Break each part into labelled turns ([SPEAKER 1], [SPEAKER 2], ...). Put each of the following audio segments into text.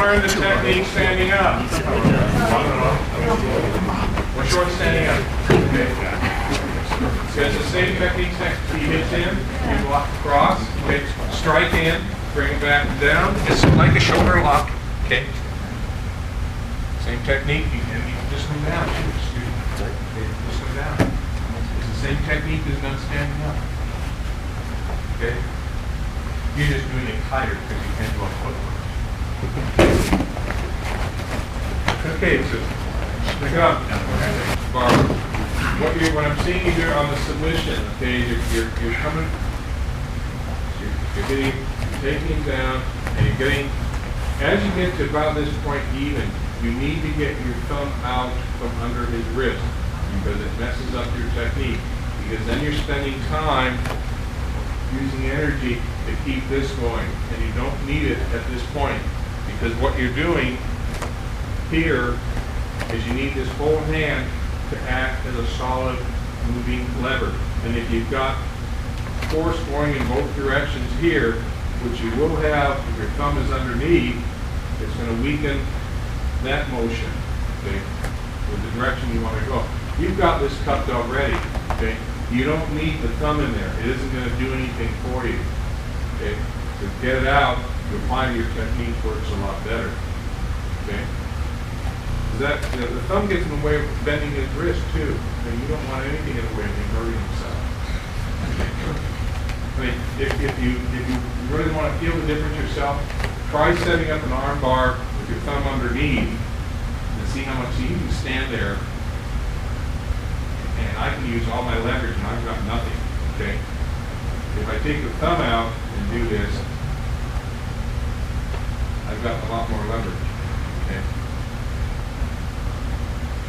[SPEAKER 1] learn this technique standing up. We're short standing up. Okay. So it's the same technique next. He hits in, you walk across, okay, strike in, bring it back down. It's like a shoulder lock. Okay. Same technique, and you can just come down too, student. Okay, just come down. It's the same technique as done standing up. Okay? You're just doing it tighter because you can't go on footwork. Okay, so pick up. Barbara. What I'm seeing you do on the submission, okay, you're coming, you're taking him down, and you're getting, as you get to about this point even, you need to get your thumb out from under his wrist because it messes up your technique. Because then you're spending time using energy to keep this going, and you don't need it at this point. Because what you're doing here is you need this whole hand to act as a solid moving lever. And if you've got force going in both directions here, which you will have if your thumb is underneath, it's going to weaken that motion, okay, with the direction you want to go. You've got this cupped already, okay? You don't need the thumb in there. It isn't going to do anything for you, okay? To get it out, you'll find your technique works a lot better, okay? The thumb gets in the way of bending his wrist too, and you don't want anything in the way of him hurting himself. I mean, if you really want to feel the difference yourself, try setting up an arm bar with your thumb underneath and see how much you can stand there. And I can use all my leverage and I've got nothing, okay? If I take the thumb out and do this, I've got a lot more leverage, okay?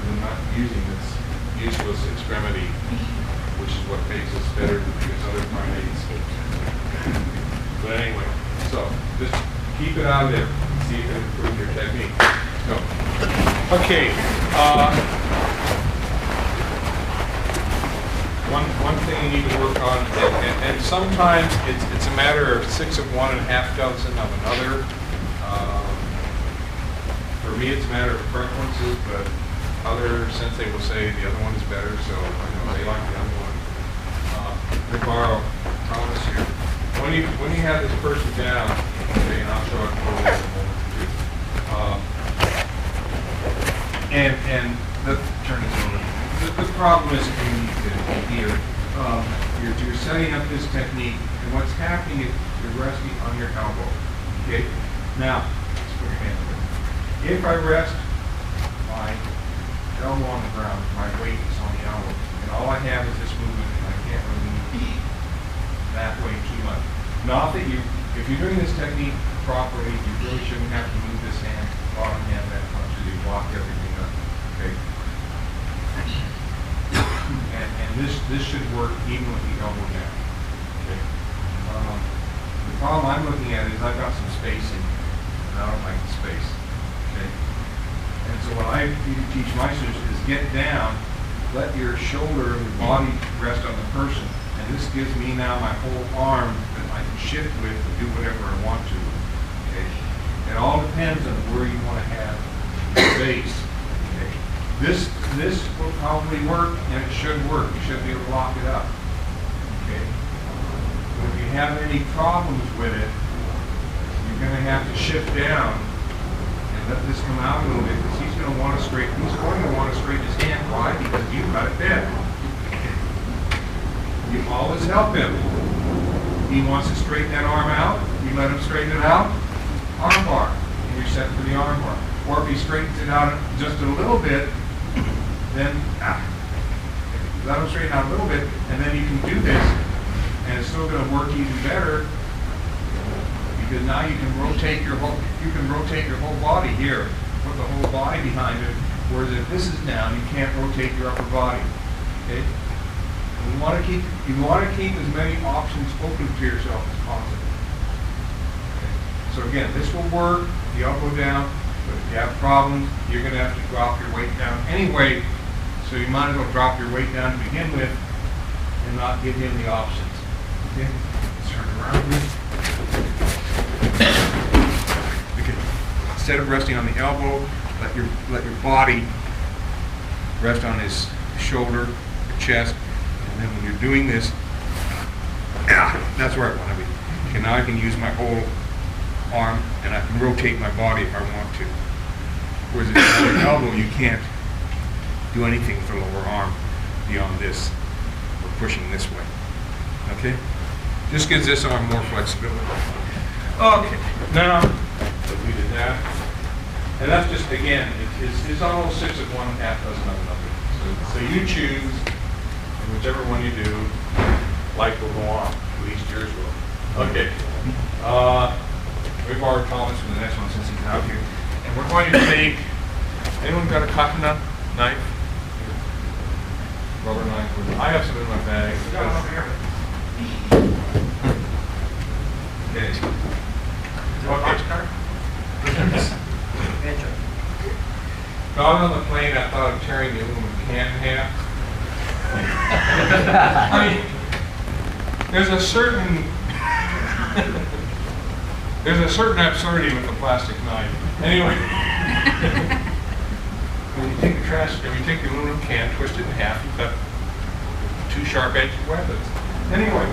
[SPEAKER 1] And I'm not using this useless extremity, which is what makes us better than these other primates. But anyway, so just keep it out of there. See if it improves your technique. Go. Okay. One thing you need to work on, and sometimes it's a matter of 6 of one and half dozen of another. For me, it's a matter of preferences, but other sensei will say the other one is better, so they like the other one. They borrow promise here. When you have this person down, okay, and I'll show it for you in a moment too. And let's turn this over. The problem is here. You're setting up this technique, and what's happening is you're resting on your elbow. Okay. Now, let's put your hand over. If I rest my elbow on the ground, my weight is on the elbow, and all I have is this movement, and I can't really move that way too much. Not that if you're doing this technique properly, you really shouldn't have to move this hand, bottom hand that much, as you block everything up. Okay. And this should work even with the elbow down. Okay. The problem I'm looking at is I've got some spacing, and I don't like the space. Okay. And so what I teach my students is get down, let your shoulder and your body rest on the person, and this gives me now my whole arm that I can shift with and do whatever I want to. Okay. It all depends on where you want to have your base. Okay. This will probably work, and it should work. You should be able to lock it up. Okay. But if you have any problems with it, you're going to have to shift down and let this come out a little bit, because he's going to want to straighten. He's going to want to straighten his hand. Why? Because you've got it bent. You always help him. He wants to straighten that arm out. You let him straighten it out. Arm bar, and you're set for the arm bar. Or if he straightens it out just a little bit, then let him straighten out a little bit, and then you can do this, and it's still going to work even better, because now you can rotate your whole body here, put the whole body behind it. Whereas if this is down, you can't rotate your upper body. Okay. You want to keep as many options open to yourself as possible. Okay. So again, this will work. The elbow down. But if you have problems, you're going to have to drop your weight down anyway. So you might as well drop your weight down to begin with and not give him the options. Okay? Let's turn around. Okay.
[SPEAKER 2] instead of resting on the elbow, let your body rest on his shoulder, your chest, and then when you're doing this, that's where I want to be. Okay, now I can use my whole arm and I can rotate my body if I want to. Whereas if you're on your elbow, you can't do anything with the lower arm beyond this, or pushing this way. Okay? Just gives this arm more flexibility. Okay, now we did that. And that's just, again, it's almost 6 of one, half dozen of another. So you choose, and whichever one you do, life will go on. At least yours will. Okay. We borrowed Thomas for the next one since he's out here. And we're going to take, anyone got a coconut knife? Rubber knife? I have some in my bag. Okay. Got on the plane, I thought of tearing the aluminum can in half. I mean, there's a certain absurdity with the plastic knife. Anyway, when you take the aluminum can, twist it in half, you've got 2 sharp-edged weapons. Anyway,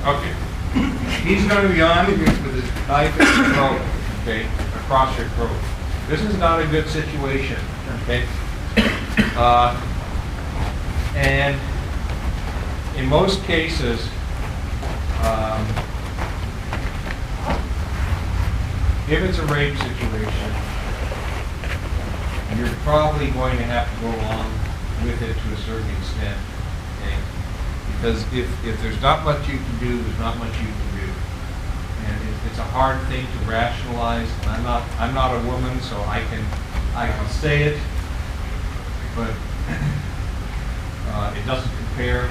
[SPEAKER 2] okay. He's going to be on with his knife in his throat, okay, across your throat. This is not a good situation, okay? And in most cases, if it's a rape situation, you're probably going to have to go along with it to a certain extent, okay? Because if there's not much you can do, there's not much you can do. And it's a hard thing to rationalize. And I'm not a woman, so I can say it, but it doesn't compare.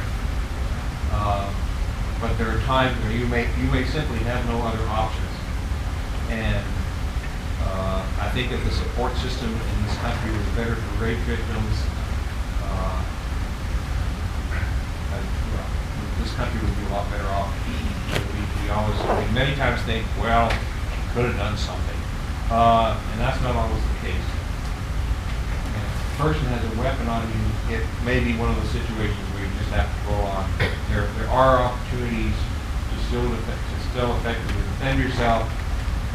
[SPEAKER 2] But there are times where you may simply have no other options. And I think if the support system in this country was better for rape victims, this country would be a lot better off. We always, many times think, well, could have done something. And that's not always the case. And if a person has a weapon on you, it may be one of those situations where you just have to go on. There are opportunities to still effectively defend yourself.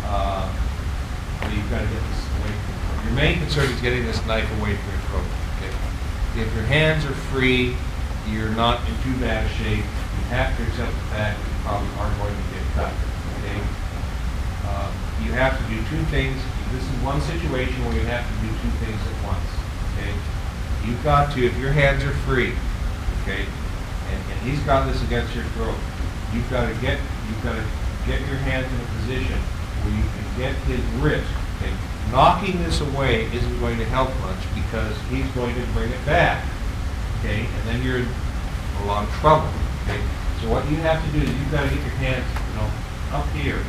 [SPEAKER 2] But you've got to get this away from your throat. Your main concern is getting this knife away from your throat. Okay? If your hands are free, you're not in too bad a shape. You have to accept the fact that you probably are going to get cut. Okay? You have to do 2 things. This is one situation where you have to do 2 things at once. Okay? You've got to, if your hands are free, okay, and he's got this against your throat, you've got to get your hands in a position where you can get his wrist. Okay? Knocking this away isn't going to help much because he's going to bring it back. Okay, and then you're in a lot of trouble. Okay, so what you have to do is you've got to get your hands, up here,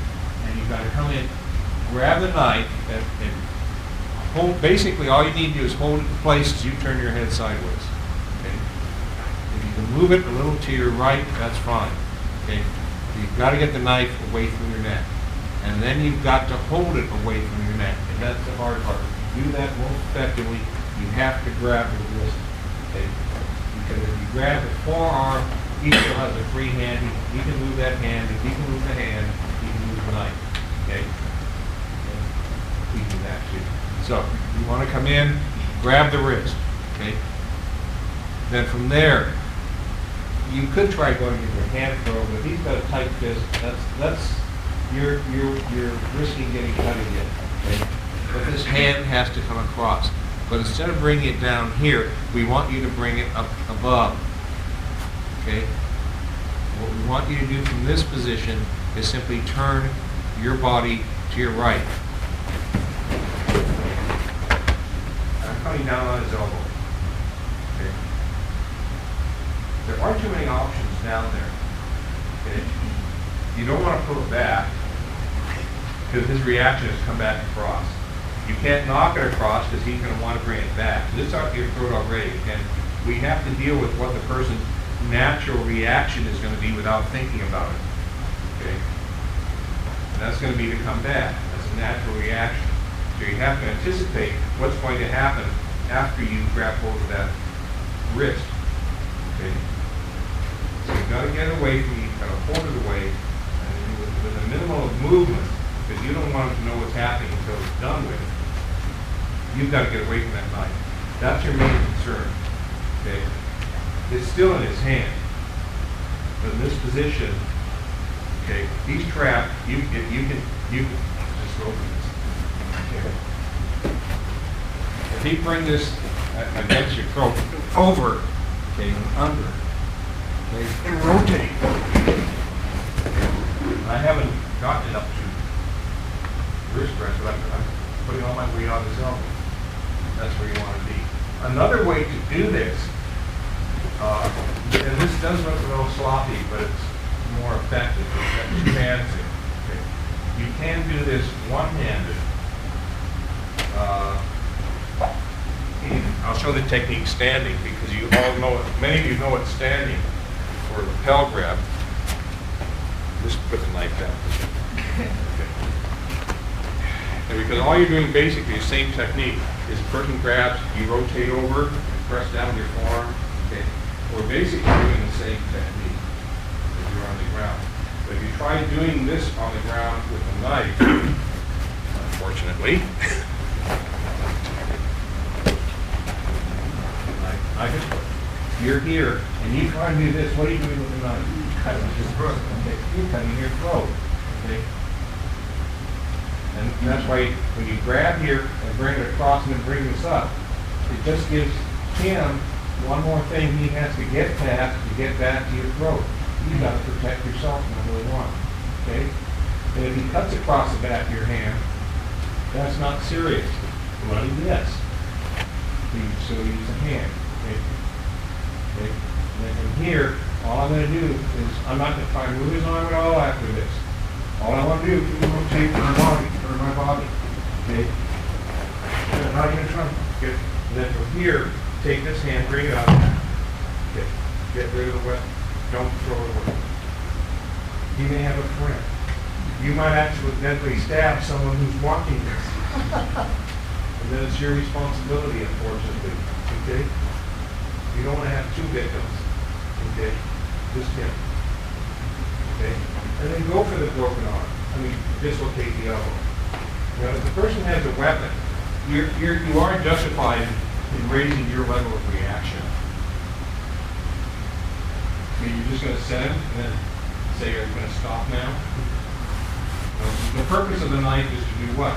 [SPEAKER 2] and you've got to come in, grab the knife, and hold. Basically, all you need to do is hold it in place as you turn your head sideways. Okay, if you can move it a little to your right, that's fine. Okay, you've got to get the knife away from your neck, and then you've got to hold it away from your neck, and that's the hard part. To do that most effectively, you have to grab the wrist. Okay. Because if you grab the forearm, he still has a free hand. He can move that hand. If he can move the hand, he can move the knife. Okay? And we do that too. So you want to come in, grab the wrist. Okay? Then from there, you could try going to your hand throw, but if he's got a tight fist, you're risking getting cut again. Okay? But this hand has to come across. But instead of bringing it down here, we want you to bring it up above. Okay? What we want you to do from this position is simply turn your body to your right. I'm coming down on his elbow. Okay? There aren't too many options down there. Okay? You don't want to pull it back because his reaction is come back across. You can't knock it across because he's going to want to bring it back. This is up your throat already, and we have to deal with what the person natural reaction is going to be without thinking about it. Okay? And that's going to be to come back. That's a natural reaction. So you have to anticipate what's going to happen after you grab hold of that wrist. Okay? So you've got to get it away from you, you've got to hold it away, and with a minimum of movement, because you don't want it to know what's happening until it's done with it. You've got to get away from that knife. That's your main concern. Okay? It's still in his hand. But in this position, okay, he's trapped. You can just go for this. Okay. If he bring this against your throat, over, okay, and under, okay, and rotate. I haven't gotten it up to wrist press, but I'm putting all my weight on his elbow. That's where you want to be. Another way to do this, and this does look a little sloppy, but it's more effective. It's fancy. Okay. You can do this one-handed. I'll show the technique standing because you all know it. Many of you know it standing for a lapel grab. Just put the knife down. Okay. And because all you're doing basically the same technique is the person grabs, you rotate over, and press down with your forearm. Okay. We're basically doing the same technique as you're on the ground. But if you try doing this on the ground with a knife, unfortunately, you're here, and you try to do this, what are you doing with the knife? Cutting your throat. Okay. You're cutting your throat. Okay. And that's why when you grab here and bring it across and then bring this up, it just gives him one more thing he has to get past to get back to your throat. You've got to protect yourself, number one. Okay? And if he cuts across the back of your hand, that's not serious. Bloody yes. So use a hand. Okay? Okay? And then from here, all I'm going to do is I'm not going to try and move his arm at all after this. All I want to do is rotate my body. Okay? And I'm not going to try to get. And then from here, take this hand, bring it up. Get rid of the weapon. Don't throw it away. He may have a friend. You might accidentally stab someone who's watching this. And then it's your responsibility, unfortunately. Okay? You don't want to have two victims. Okay? Just him. Okay? And then go for the broken arm. I mean, dislocate the elbow. Now, if the person has a weapon, you are justified in raising your level of reaction. I mean, you're just going to set him and then say you're going to stop now. The purpose of the knife is to do what?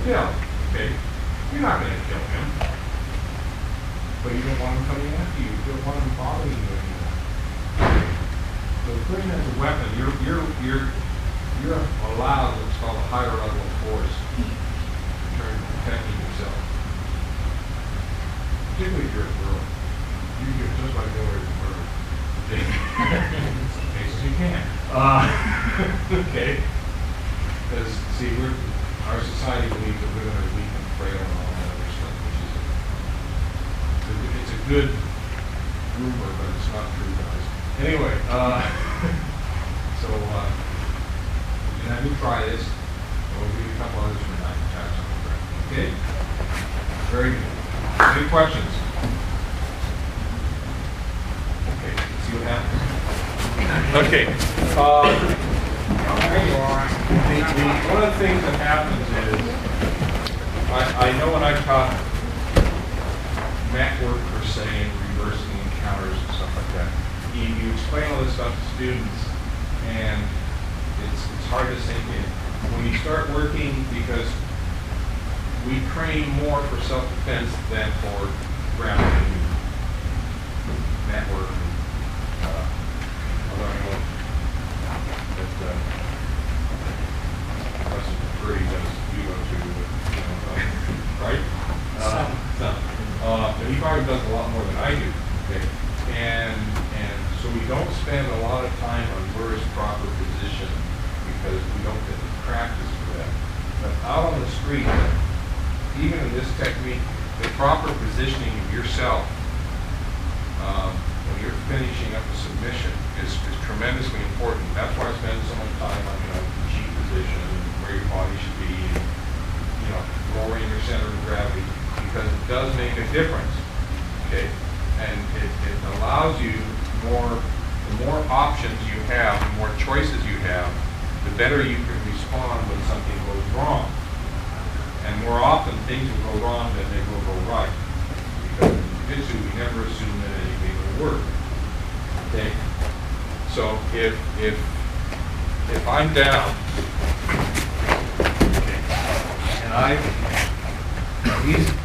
[SPEAKER 2] Kill. Okay? You're not going to kill him. But you don't want him coming after you. You don't want him bothering you anymore. So the person has a weapon. You're allowed what's called a higher level of force in terms of protecting yourself. Particularly if you're a girl. You get just like no other girl. In some cases you can. Okay. Because see, our society believes that women are weak and frail and all that other stuff, which is it's a good rumor, but it's not true, guys. Anyway, so you can have me try this. We'll give you a couple others for knife attacks on the ground. Okay? Very good. Any questions? Okay, let's see what happens. Okay. One of the things that happens is, I know when I taught mat work per se and reversing encounters and stuff like that, you explain all this stuff to students, and it's hard to sink in. When you start working, because we train more for self-defense than for grounding, mat work. Although I know that Professor Kirby does you go to, right? But he probably does a lot more than I do. Okay, and so we don't spend a lot of time on where is proper position because we don't get the practice for that. But out on the street, even in this technique, the proper positioning of yourself when you're
[SPEAKER 1] finishing up the submission is tremendously important. That's why I spend so much time on, cheat position, where your body should be, lowering your center of gravity, because it does make a difference, okay? And it allows you the more options you have, the more choices you have, the better you can respond when something goes wrong. And more often, things will go wrong than they will go right. Because in jiu-jitsu, we never assume that anything will work. Okay? So if I'm down, okay, and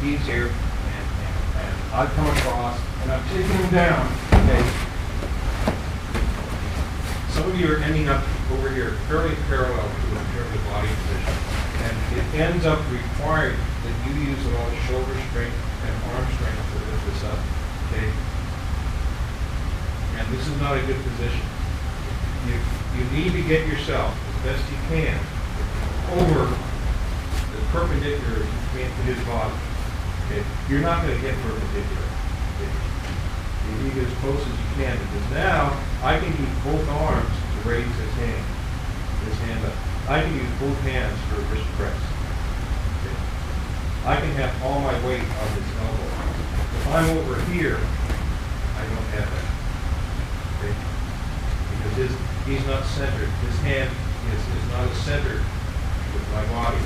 [SPEAKER 1] he's here, and I come across, and I'm taking him down, okay? Some of you are ending up over here, fairly parallel to a purely body position. And it ends up requiring that you use a lot of shoulder strength and arm strength to lift this up, okay? And this is not a good position. You need to get yourself, as best you can, over the perpendicular to his body, okay? You're not going to get perpendicular, okay? You need to get as close as you can, because now I can use both arms to raise his hand up. I can use both hands for a wrist press. Okay. I can have all my weight on his elbow. If I'm over here, I don't have that. Okay. Because he's not centered. His hand is not as centered with my body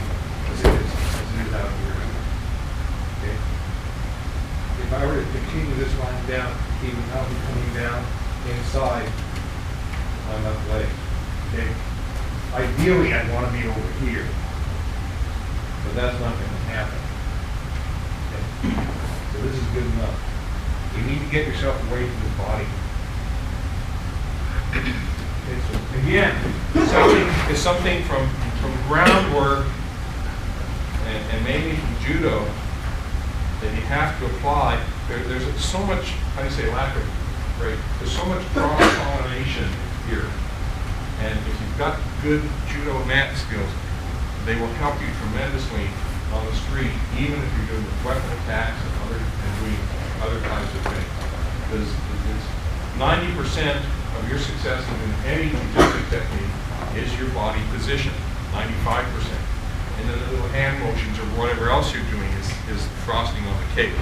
[SPEAKER 1] as it is out here. Okay. If I were to continue this line down, he would now be coming down inside my left leg. Okay. Ideally, I'd want to be over here, but that's not going to happen. Okay. So this is good enough. You need to get yourself away from the body. Okay, so again, something from groundwork and maybe from judo that you have to apply. There's so much, how do you say, lack of, right? There's so much cross-pollination here. And if you've got good judo mat skills, they will help you tremendously on the street, even if you're doing weapon attacks and doing other kinds of things. Because 90% of your success in any jiu-jitsu technique is your body position, 95%. And then the little hand motions or whatever else you're doing is frosting on the cake.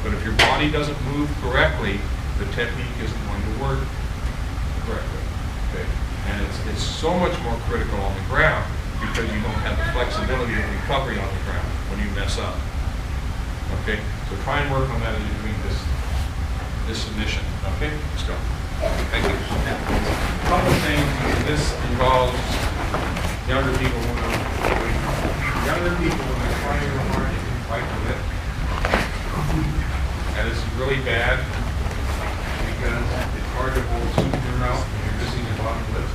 [SPEAKER 1] But if your body doesn't move correctly, the technique isn't going to work correctly. Okay? And it's so much more critical on the ground because you don't have the flexibility and recovery on the ground when you mess up. Okay? So try and work on that as you're doing this submission. Okay? Let's go. Thank you. A couple of things. This involves younger people. Younger people, when they're trying real hard, they can fight with it. And this is really bad because it's hard to hold soup in your mouth when you're missing your bottom lip.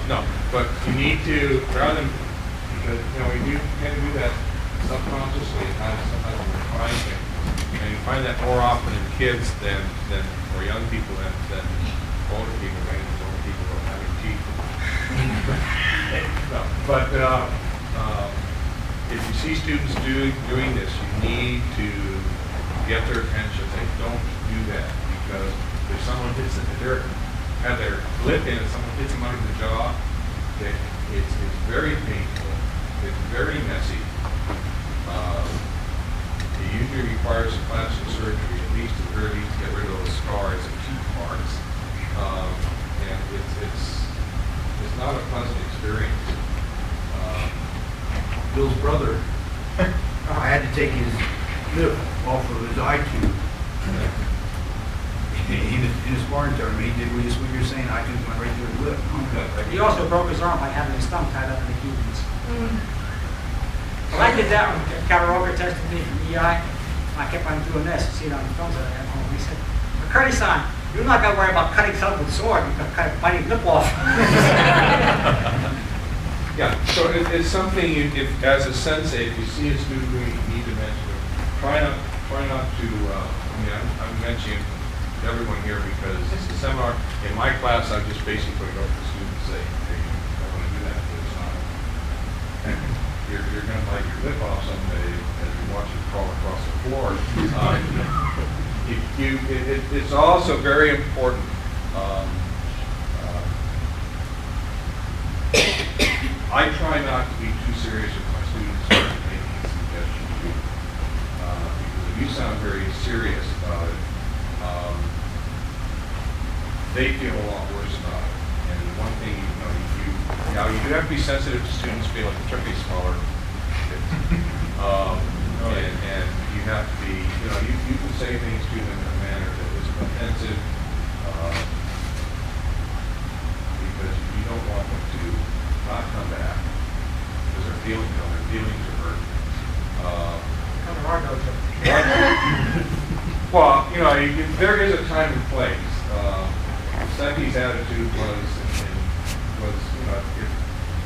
[SPEAKER 1] No, but you need to, rather than, because, we do tend to do that subconsciously, sometimes we're trying things. And you find that more often in kids or young people than older people, maybe older people don't have any teeth. No, but if you see students doing this, you need to get their attention. They don't do that because if someone hits have their lip in and someone hits them under the jaw, it's very painful. It's very messy. It usually requires some plastic surgery, at least to get rid of those scars and teeth marks. And it's not a pleasant experience.
[SPEAKER 3] Bill's brother, I had to take his lip off of his eye tube. In his sparring tournament, he did what you're saying. I just went right through his lip.
[SPEAKER 4] He also broke his arm by having his thumb tied up in the Cubans. Well, I did that when Cavaroga tested me from EI. I kept on doing this. See it on the films that I had home. He said, "Curtis-san, you're not going to worry about cutting something with a sword. You're going to cut biting lip off."
[SPEAKER 1] Yeah, so it's something as a sensei, if you see a student doing it, you need to mention it. Try not to, I'm mentioning to everyone here because it's a seminar. In my class, I just basically go to the students and say, hey, I want to do that, but it's not. You're going to bite your lip off someday as you watch it crawl across the floor.
[SPEAKER 2] It's also very important. I try not to be too serious with my students start making suggestions. Because if you sound very serious about it, they feel a lot worse about it. And one thing you do have to be sensitive to students feeling, particularly smaller kids. And you have to be, you can say things to them in a manner that is offensive, because you don't want them to not come back, because their feelings are hurt.
[SPEAKER 4] Come to our dojo.
[SPEAKER 2] Well, there is a time and place. Seki's attitude was,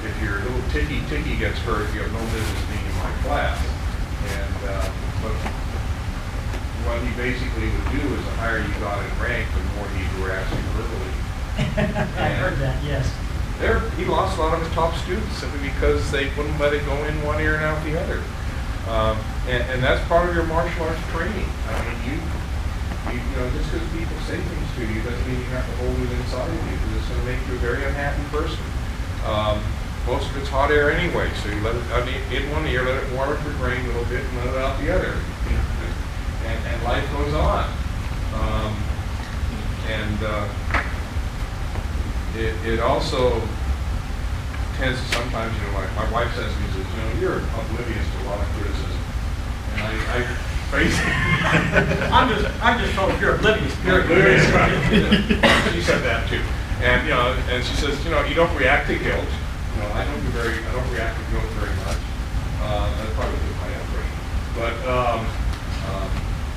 [SPEAKER 2] if your little ticky gets hurt, you have no business being in my class. And but what he basically would do is the higher you got in rank, the more he'd harass you verbally.
[SPEAKER 4] I heard that, yes.
[SPEAKER 2] He lost a lot of his top students simply because they wouldn't let it go in one ear and out the other. And that's part of your martial arts training. I mean, just because people say things to you doesn't mean you have to hold it inside of you, because it's going to make you a very unhappy person. Most of it's hot air anyway, so you let it out in one ear, let it warm up your brain a little bit, and let it out the other. And life goes on. It also tends to sometimes, my wife says to me, you're oblivious to a lot of criticism. And I
[SPEAKER 4] I'm just told you're oblivious.
[SPEAKER 2] You're oblivious. She said that too. And and she says, you don't react to guilt. I don't react to guilt very much. That's probably with my upbringing. But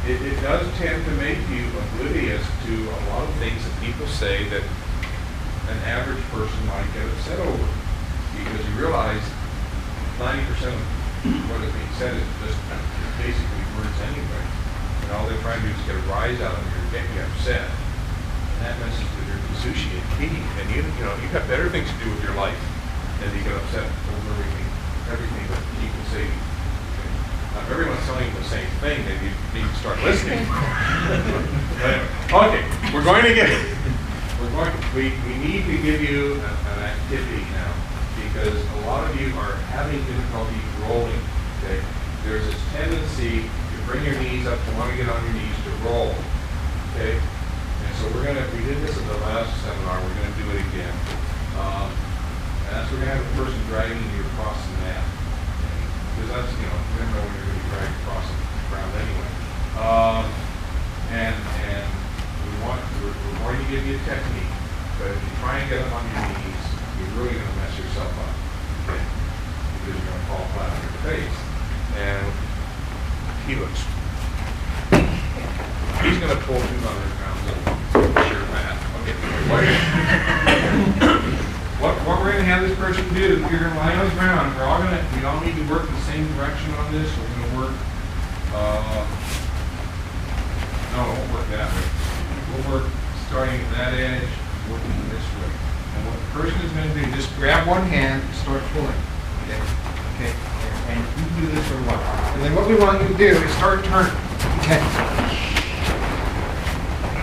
[SPEAKER 2] it does tend to make you oblivious to a lot of things that people say that an average person might get upset over, because you realize 90% of what is being said is just basically words anyway. And all they're trying to do is get a rise out of you or get you upset. And that messes with your sushi and key. And you've got better things to do with your life than to get upset over everything that people say. Now, if everyone's telling you the same thing, then you need to start listening. Okay, we need to give you an activity now, because a lot of you are having difficulty rolling. Okay, there's this tendency to bring your knees up, to want to get on your knees, to roll. Okay, and so we did this in the last seminar. We're going to do it again. And that's we're going to have the person dragging you across the mat, because that's you never know when you're going to be dragged across the ground anyway. And we're going to give you a technique, but if you try and get up on your knees, you're really going to mess yourself up, okay? Because you're going to fall flat on your face. And he's going to pull 200 pounds of your mat. Okay. What we're going to have this person do, you're going to lie on the ground. We all need to work in the same direction on this. We're going to work, no, it won't work that way. We'll work starting at that edge, working this way. And what the person is going to do, just grab one hand and start pulling. Okay. And you can do this for a while. And then what we want you to do is start turning. Okay.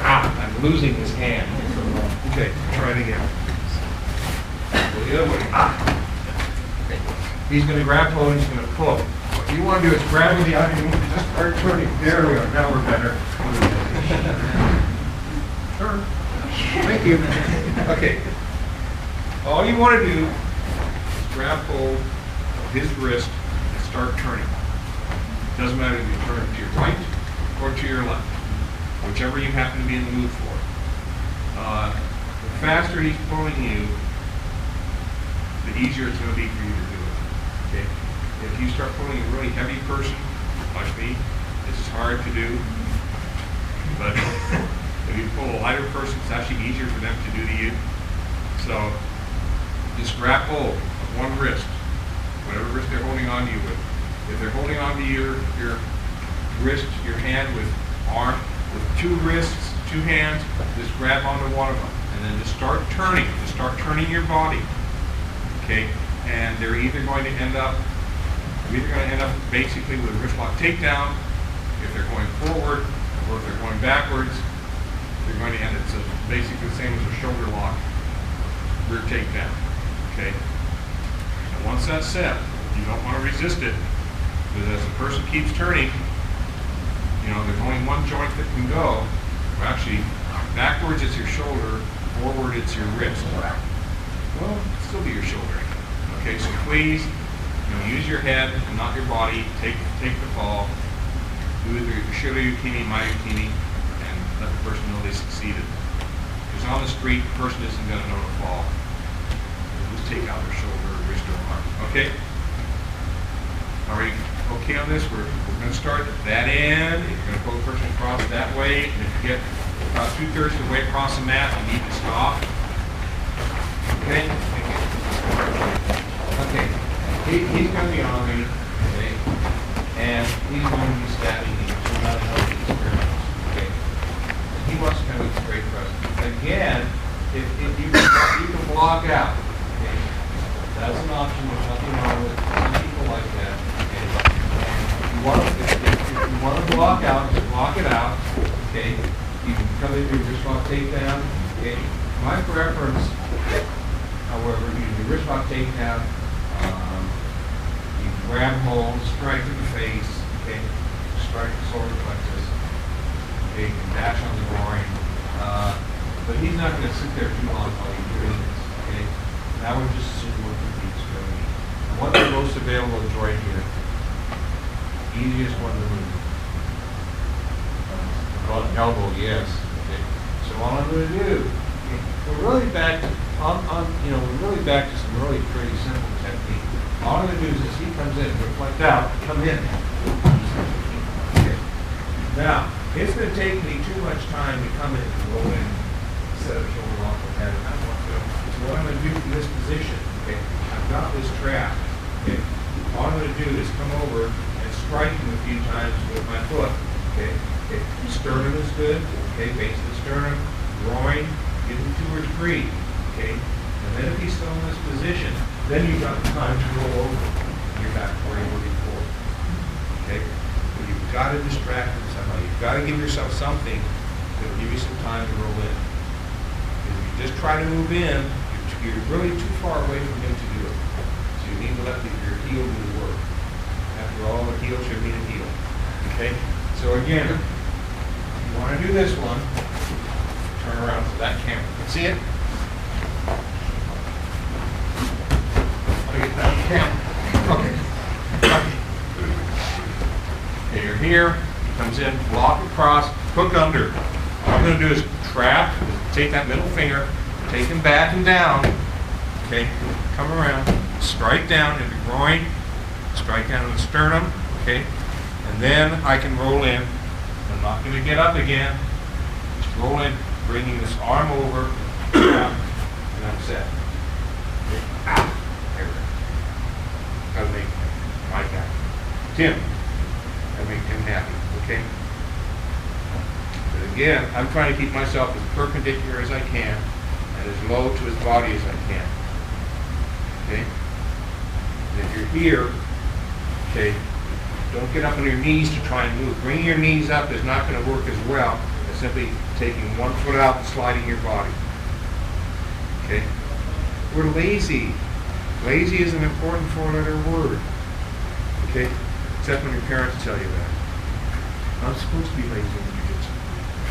[SPEAKER 2] I'm losing this hand. Okay, try it again. Go the other way. Okay. He's going to grab hold and he's going to pull. What you want to do is grab with the other hand and just start turning. There we go. Now we're better. Turn. Thank you. Okay. All you want to do is grab hold of his wrist and start turning. It doesn't matter if you turn it to your right or to your left, whichever you happen to be in the mood for. The faster he's pulling you, the easier it's going to be for you to do it. Okay? If you start pulling a really heavy person like me, this is hard to do. But if you pull a lighter person, it's actually easier for them to do to you. So just grab hold of one wrist, whatever wrist they're holding on to you with. If they're holding on to your wrist, your hand with two wrists, two hands, just grab onto one of them. And then just start turning. Just start turning your body. Okay? And they're either going to end up basically with a wrist lock takedown. If they're going forward,
[SPEAKER 1] or if they're going backwards, they're going to end it. So basically the same as a shoulder lock, rear takedown, okay? And once that's set, you don't want to resist it, because as the person keeps turning, you know, there's only one joint that can go. Well, actually, backwards it's your shoulder, forward it's your wrist. Well, it'll still be your shoulder. Okay, so please, you know, use your head and not your body. Take the fall. Do either your shirayukini, mayukini, and let the person know they succeeded. Because on the street, the person isn't going to know to fall. They'll just take out their shoulder, or wrist, or arm. Okay? All right. Okay on this, we're going to start at that end. If you're going to pull the person across that way, and if you get about 2/3 of the way across the mat, you need to stop. Okay? Okay. He's going to be on me, okay? And he's going to be stabbing me, so not a healthy experience. Okay? And he wants to come with straight thrust. Again, if you can block out, okay? That's an option. There's nothing wrong with it. Some people like that. Okay? If you want to block out, just block it out. Okay. You can come in, do your wrist lock takedown. Okay. My preference, however, you do wrist lock takedown. You can grab hold, strike to the face. Okay. Strike the solar plexus. Okay. You can dash on the groin. But he's not going to sit there too long while you're doing this. Okay. Now we're just seeing what the extremity. And what's the most available joint here? Easiest one to move. Elbow, yes. Okay. So all I'm going to do, okay, we're really back to, we're really back to some really pretty simple technique. All I'm going to do is as he comes in, reflect out, come in. Okay. Now, it's going to take me too much time to come in and roll in instead of shoulder lock or head. So what I'm going to do from this position, okay, I've got this trap. Okay. All I'm going to do is come over and strike him a few times with my foot. Okay. Okay. Sternum is good. Okay. Base of the sternum, groin, give him 2 or 3. Okay. And then if he's still in this position, then you've got the time to roll over. You're back where you were before. Okay. But you've got to distract him somehow. You've got to give yourself something that will give you some time to roll in. If you just try to move in, you're really too far away from him to do it. So you need to let your heel do the work. After all, the heel should be the heel. Okay? So again, if you want to do this one, turn around so that camera can see it. Let me get that camera. Okay. Okay, you're here. He comes in, block across, hook under. All I'm going to do is trap, take that middle finger, take him back and down. Okay, come around, strike down in the groin, strike down in the sternum. Okay, and then I can roll in. I'm not going to get up again. Just roll in, bringing this arm over, and I'm set. Okay. Ah, there we go. That'll make my guy. Tim, that'll make him happy. Okay. But again, I'm trying to keep myself as perpendicular as I can and as low to his body as I can. Okay? And if you're here, okay, don't get up on your knees to try and move. Bringing your knees up is not going to work as well as simply taking one foot out and sliding your body. Okay? We're lazy. Lazy is an important 4-letter word. Okay? Except when your parents tell you that. I'm supposed to be lazy in jiu-jitsu.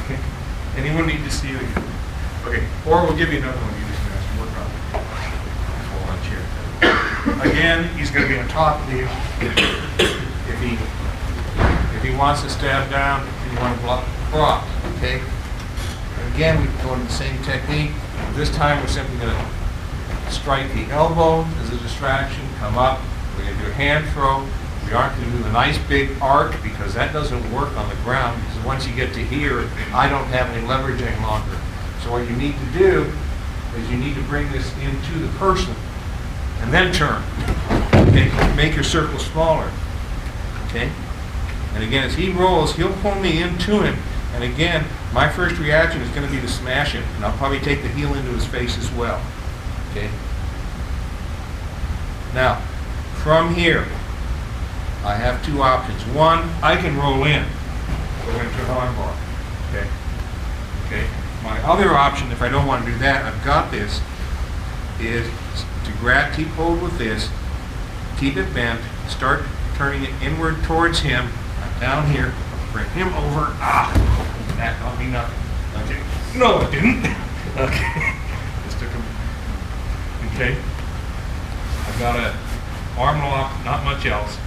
[SPEAKER 1] Okay? Anyone need to see you? Okay. Or we'll give you another one you just have to work on. Hold on, chair. Again, he's going to be on top of you. If he wants to stab down, you want to block across. Okay? And again, we go into the same technique. This time we're simply going to strike the elbow as a distraction, come up. We're going to do a hand throw. We aren't going to do a nice big arc because that doesn't work on the ground, because once you get to here, I don't have any leverage any longer. So what you need to do is you need to bring this into the person and then turn. Okay? Make your circle smaller. Okay? And again, as he rolls, he'll pull me into him. And again, my first reaction is going to be to smash him. And I'll probably take the heel into his face as well. Okay? Now, from here, I have two options. One, I can roll in.
[SPEAKER 2] go into an arm bar. Okay? Okay? My other option, if I don't want to do that, I've got this, is to grab, keep hold with this, keep it bent, start turning it inward towards him. I'm down here, bring him over. That got me nothing. Okay. No, it didn't. Okay. Just took him. Okay. I've got a arm lock, not much else.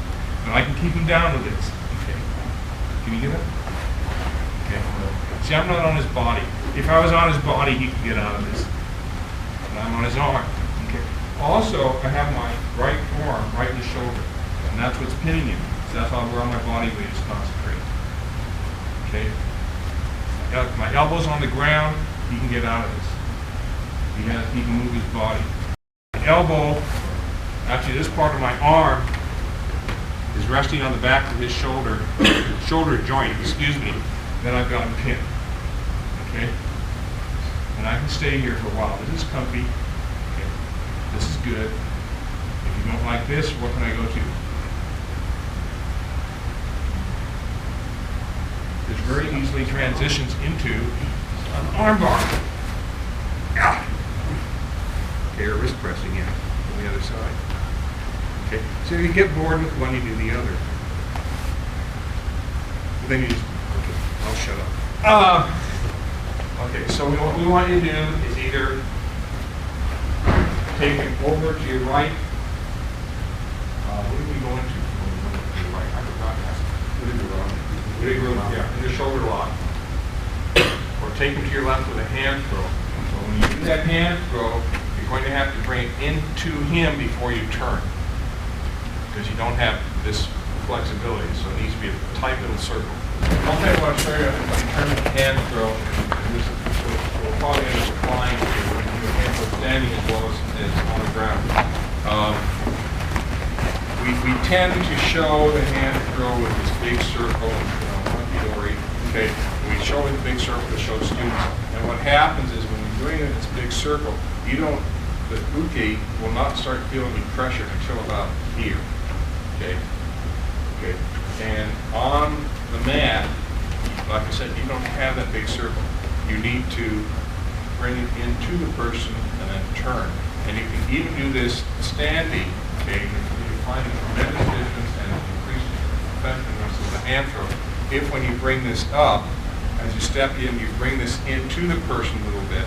[SPEAKER 2] And I can keep him down with this. Okay. Can you get it? Okay. See, I'm not on his body. If I was on his body, he could get out of this. And I'm on his arm. Okay. Also, I have my right arm right in the shoulder. And that's what's pinning him. So that's where all my body weight is concentrated. Okay. My elbow's on the ground, he can get out of this. He can move his body. The elbow, actually this part of my arm, is resting on the back of his shoulder joint, excuse me. Then I've got him pinned. Okay? And I can stay here for a while. This is comfy. Okay. This is good. If you don't like this, what can I go to? This very easily transitions into an arm bar. Okay, or wrist pressing in on the other side. Okay, so you get bored with one, you do the other. But then you just, okay, I'll shut up. Okay, so what we want you to do is either take him over to your right. What are we going to? To your right? I forgot to ask. What did we go on? Yeah, in the shoulder lock. Or take him to your left with a hand throw. So when you do that hand throw, you're going to have to bring it into him before you turn. Because you don't have this flexibility, so it needs to be a tight little circle. One thing I want to show you, if I turn the hand throw, and this will probably end up applying to when you hand throw standing as well as on the ground. We tend to show the hand throw with this big circle, okay? We show it in big circle to show students. And what happens is when you're doing it in this big circle, the uke will not start feeling the pressure until about here, okay? Okay. And on the mat, like I said, you don't have that big circle. You need to bring it into the person and then turn. And you can even do this standing, okay? You find a tremendous difference and an increased effectiveness of the hand throw. If when you bring this up, as you step in, you bring this into the person a little bit,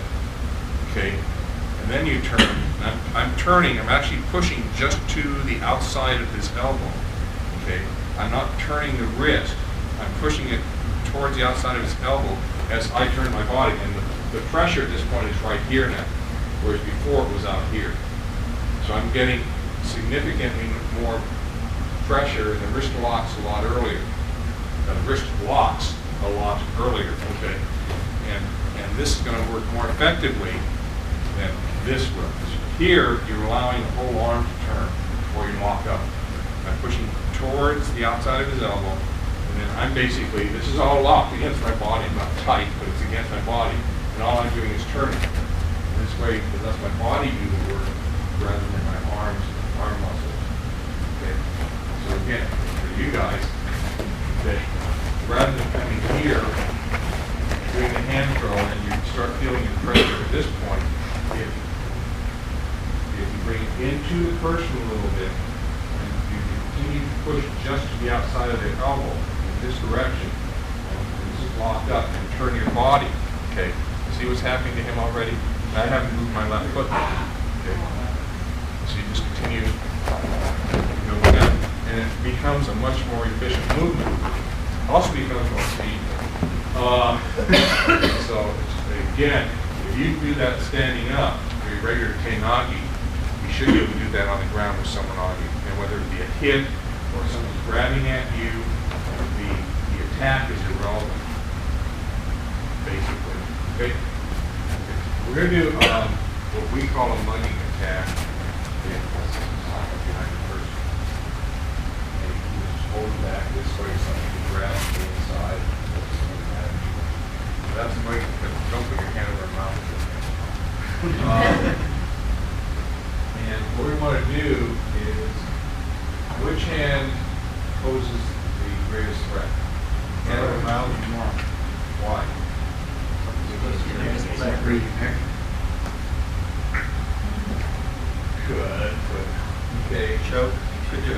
[SPEAKER 2] okay? And then you turn. I'm turning, I'm actually pushing just to the outside of his elbow, okay? I'm not turning the wrist. I'm pushing it towards the outside of his elbow as I turn my body. And the pressure at this point is right here now, whereas before it was out here. So I'm getting significantly more pressure, and the wrist locks a lot earlier. The wrist locks a lot earlier, okay? And this is going to work more effectively than this will. Here, you're allowing the whole arm to turn before you lock up. I'm pushing towards the outside of his elbow, and then I'm basically, this is all locked against my body, not tight, but it's against my body, and all I'm doing is turning. And this way, it lets my body do the work rather than my arm muscles. Okay? So again, for you guys, that rather than coming here, doing the hand throw, and you start feeling the pressure at this point, if you bring it into the person a little bit, and you continue to push just to the outside of the elbow in this direction, and this is locked up, and turn your body, okay? See what's happening to him already? I haven't moved my left foot yet, okay? So you just continue to go down, and it becomes a much more efficient movement. Also becomes more speed. So again, if you do that standing up for your regular tenagi, you should be able to do that on the ground with someone on you. And whether it be a hit or someone's grabbing at you, the attack is irrelevant, basically. Okay? We're going to do what we call a mugging attack. Behind the person. And you just hold back this way so you can grab the inside. That's the way, don't put your hand over your mouth. And what we want to do is, which hand poses the greatest threat? Hand over mouth. Why? Good, but, okay.
[SPEAKER 5] Choke, could you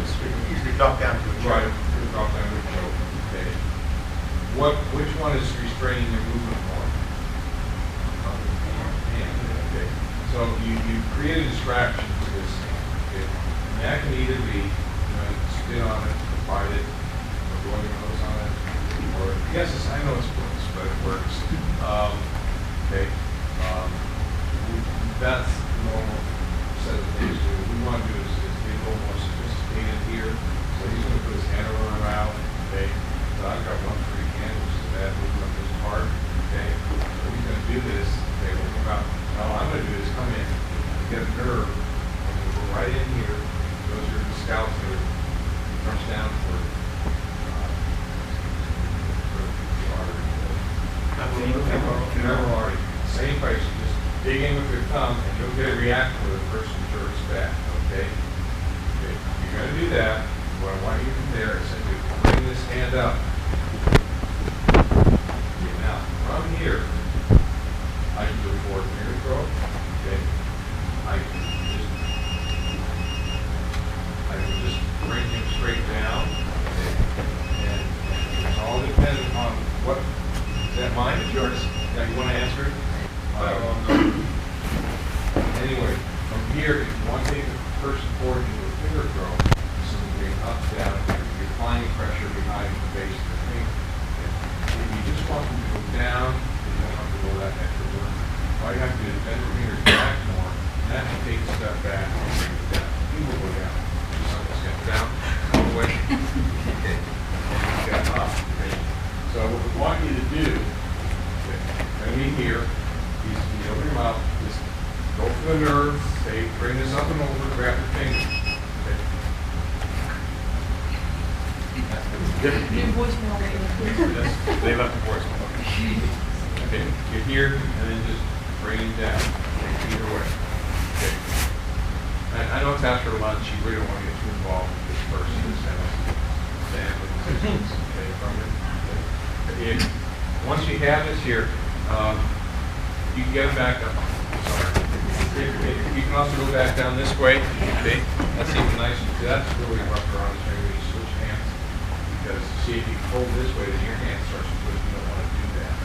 [SPEAKER 5] usually drop down to a choke.
[SPEAKER 2] Right, drop down to a choke, okay. Which one is restraining your movement more? Hand, okay. So you create a distraction for this hand, okay? And that can either be, spit on it, bite it, or blow your nose on it, or, yes, I know it's gross, but it works. Okay. That's the normal set of things to do. What we want to do is get a little more sophisticated here. So he's going to put his hand over my mouth, okay? So I've got one free hand, which is a bad movement on this part, okay? So he's going to do this, okay? We'll come out. Now all I'm going to do is come in and get a nerve. I'm going to go right in here. Those are the scouts that are crunch down for the artery. Never artery. Same place. You just dig in with your thumb and you'll get a reaction where the person jerks back, okay? Okay. You're going to do that. What I want you to do there is simply bring this hand up. Okay, now, from here, I can do a forward finger throw. Okay. I can just bring him straight down. Okay. And it's all dependent on what, is that mine? It's yours? Yeah, you want to answer it? Anyway, from here, if you want to take the person forward into a finger throw, so you bring up, down, you're applying pressure behind the base of the finger. Okay. If you just want them to go down, you don't have to go that extra work. All you have to do is bend your fingers back more, and that can take a step back and bring it down. You will go down. So step down, all the way. Okay. And step up. Okay. So what we want you to do, and we here, you open your mouth, just go for the nerve, okay, bring this up and over, grab your finger. Okay. They left the voicemail. Okay, get here and then just bring him down. Okay, either way. Okay. And I know it's after lunch, you really don't want to get too involved with this person. Just kind of stand with the distance, okay, from him. Okay. Once you have this here, you can get it back up. Sorry. You can also go back down this way. Okay. That's even nicer. See, that's really rough around this area. You switch hands. Because see, if you hold this way, then your hand starts to twist. You don't want to do that.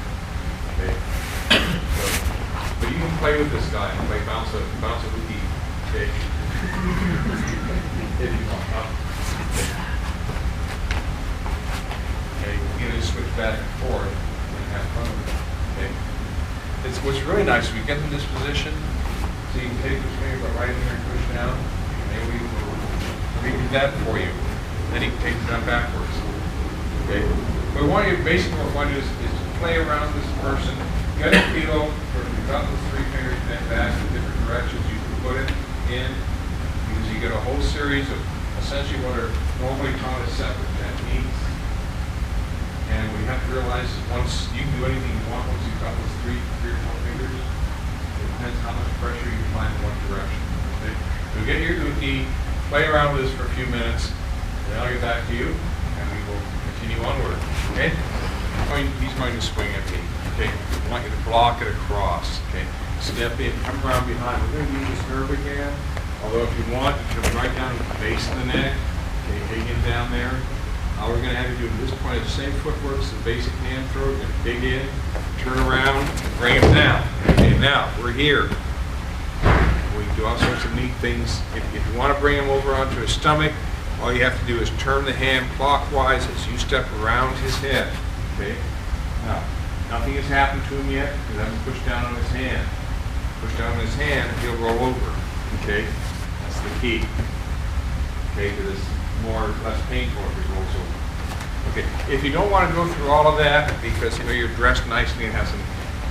[SPEAKER 2] Okay. So, but you can play with this guy and play bounce a hookey. Okay. If you want. Okay. You can just switch back and forth and have fun with it. Okay. What's really nice, we get in this position, so you can take this finger, but right in here and push down. Maybe we can do that for you. Then you can take it down backwards. Okay. But basically what we want to do is play around this person, get a feel for you've got those three fingers bent back in different directions. You can put it in because you get a whole series of essentially what are normally taught as separate techniques. And we have to realize once you can do anything you want once you've got those three or four fingers. It depends how much pressure you apply in one direction. Okay? So get your uke, play around with this for a few minutes, and then I'll get back to you, and we will continue onward. Okay? He's going to swing at me. Okay? I want you to block it across. Okay? Step in, come around behind. We're going to use this nerve again. Although if you want, you can come right down to the base of the neck. Okay, dig in down there. All we're going to have to do at this point is the same footwork as the basic hand throw. We're going to dig in, turn around, and bring him down. Okay, now we're here. We can do all sorts of neat things. If you want to bring him over onto his stomach, all you have to do is turn the hand clockwise as you step around his head. Okay. Now, nothing has happened to him yet. You have him push down on his hand. Push down on his hand, and he'll roll over. Okay. That's the key. Okay, because it's less painful if he rolls over. Okay, if you don't want to go through all of that because you're dressed nicely and have some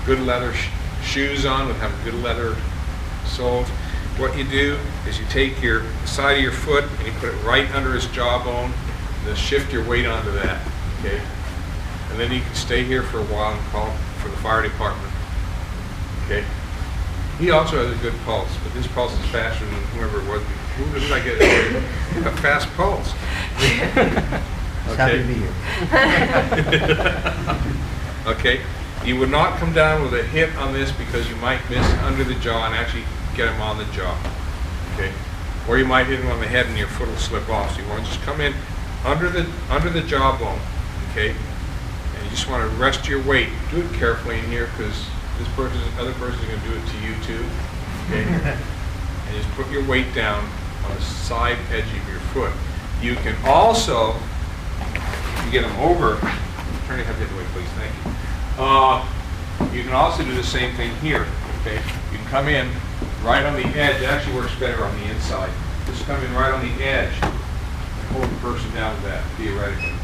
[SPEAKER 2] good leather shoes on with having good leather soles, what you do is you take the side of your foot and you put it right under his jawbone and then shift your weight onto that. Okay, and then you can stay here for a while and call for the fire department. Okay. He also has a good pulse, but his pulse is faster than whoever it was. Who did I get? A fast pulse.
[SPEAKER 3] Just happy to
[SPEAKER 2] Okay.
[SPEAKER 3] be here.
[SPEAKER 2] Okay, you would not come down with a hit on this because you might miss under the jaw and actually get him on the jaw. Okay, or you might hit him on the head and your foot will slip off. So you want to just come in under the jawbone. Okay, and you just want to rest your weight. Do it carefully in here because this person, other person is going to do it to you too. Okay, and just put your weight down on the side edge of your foot. You can also, if you get them over. Turn your head the other way, please. Thank you. You can also do the same thing here. Okay, you can come in right on the edge. It actually works better on the inside. Just come in right on the edge and hold the person down to that, theoretically.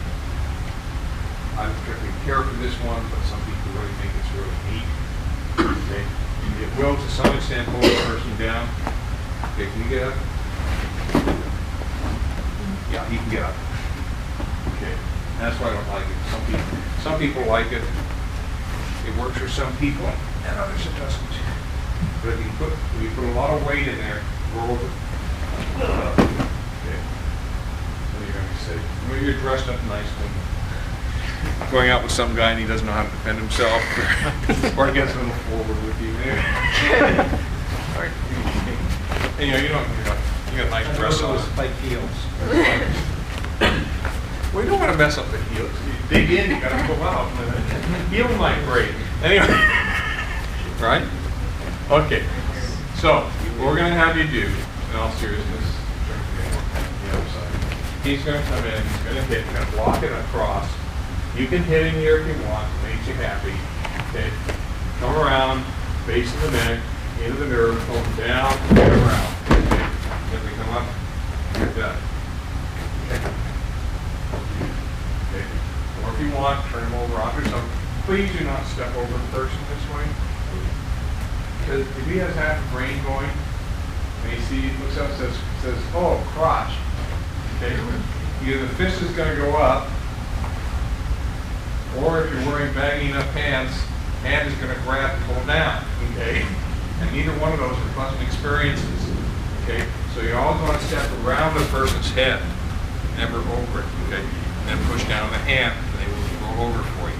[SPEAKER 2] I don't particularly care for this one, but some people really think it's really neat. Okay, it will to some extent hold the person down. Okay, can you get up? Yeah, he can get up. Okay. That's why I don't like it. Some people like it. It works for some people, and others it doesn't. But if you put a lot of weight in there, roll it. Okay. What are you going to say? When you're dressed up nicely, going out with some guy and he doesn't know how to defend himself, or he gets a little forward with you. All right. Anyway, you got a nice dress on.
[SPEAKER 4] Spike heels.
[SPEAKER 2] We don't want to mess up the heels. You dig in, you got to pull out. Heel might break. Anyway, right? Okay. So, what we're going to have you do, in all seriousness, the other side. He's going to come in, he's going to hit, you're going to block it across. You can hit in here if you want, it makes you happy. Okay. Come around, base of the neck, into the nerve, pull them down, and around. Okay. Then we come up, you're done. Okay. Okay. Or if you want, turn them over onto something. Please do not step over the person this way. Because if he has half the brain going, and he looks up and says, oh, crotch. Okay. Either the fist is going to go up, or if you're wearing baggy enough pants, hand is going to grab and pull down. Okay. And neither one of those are pleasant experiences. Okay. So you always want to step around the person's head, never over it. Okay. And then push down the hand, and they will go over for you.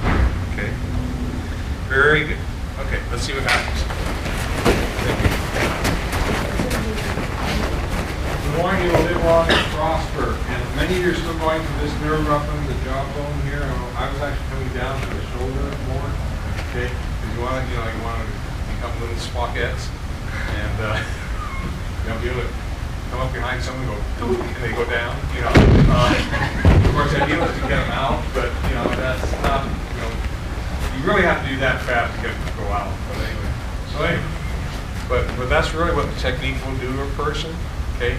[SPEAKER 2] Okay. Very good. Okay. Let's see what happens. The more you will live long and prosper. And many of you are still going through this nerve up under the jawbone here. I was actually coming down to the shoulder more. Okay. Because you want to become little spockettes, and be able to come up behind someone and go, and they go down. Of course, the idea is to get them out, but that's not. You really have to do that fast to get them to go out. But that's really what the technique will do to a person. Okay.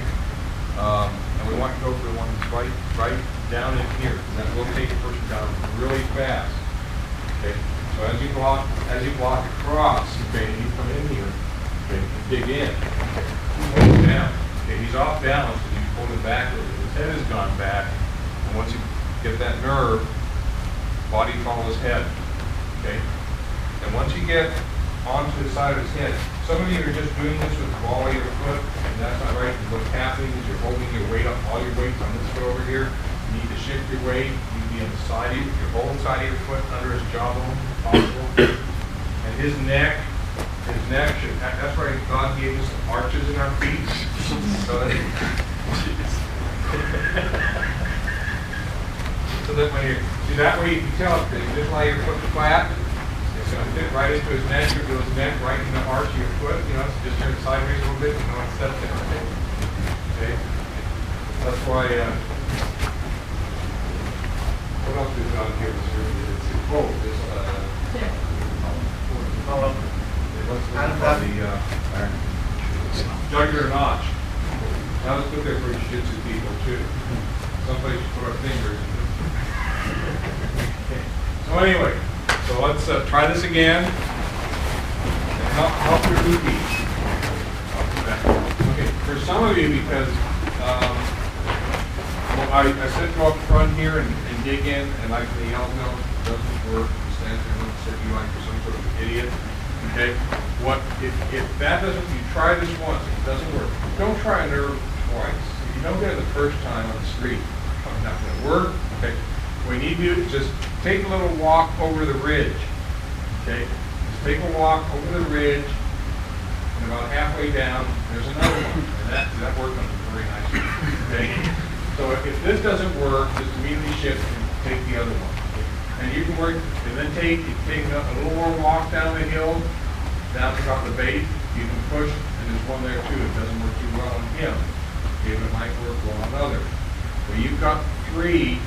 [SPEAKER 2] And we want to go for the one that's right down in here. And that will take a person down really fast. Okay. So as you block across, okay, you come in here, okay, and dig in, okay, pull him down. Okay, he's off balance, and you pull him back, his head has gone back, and once you get that nerve, body follows head. Okay? And once you get onto the side of his head, some of you are just doing this with the ball of your foot, and that's not right. What's happening is you're holding your weight up, all your weight's on this foot over here. You need to shift your weight. You need to be on the side of your whole side of your foot under his jawbone, if possible. And his neck should, that's why God gave us arches in our feet. So that when you see that way, you can tell if you just lay your foot flat, it's going to fit right into his neck, or his neck right in the arch of your foot. It's just turn sideways a little bit, it's set there. Okay? That's why, what else is on here? Jugular notch. Now let's put there for jiu-jitsu people too. Someplace you put our fingers. Okay. So anyway, so let's try this again. And help your repeat. Okay, for some of you, because I said go up front here and dig in, and like the yell no, it doesn't work. You stand there and sit you like you're some sort of idiot. Okay, if that doesn't, you try this once, if it doesn't work, don't try a nerve twice. If you don't get it the first time on the street, it's not going to work. Okay,
[SPEAKER 1] what you need to do is just take a little walk over the ridge, okay? Just take a walk over the ridge, and about halfway down, there's another one, and that worked on very nicely, okay? So if this doesn't work, just immediately shift and take the other one. And you can work, and then take a little more walk down the hill, down to about the base, you can push, and there's one there too. It doesn't work too well on him. It might work well on others. But you've got 3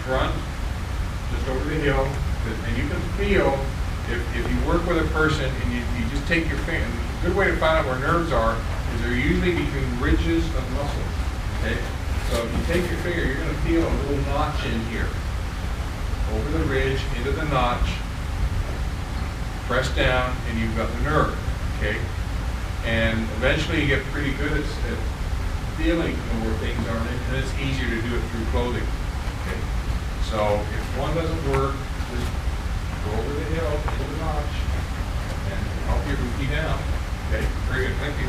[SPEAKER 1] front, just over the hill, and you can feel, if you work with a person and you just take your finger, a good way to find out where nerves are is they're usually between ridges of muscles, okay? So if you take your finger, you're going to feel a little notch in here. Over the ridge, into the notch, press down, and you've got the nerve, okay? And eventually you get pretty good at feeling where things are, and it's easier to do it through clothing, okay? So if one doesn't work, just go over the hill, into the notch, and help your rookie down, okay? Very good, thank you.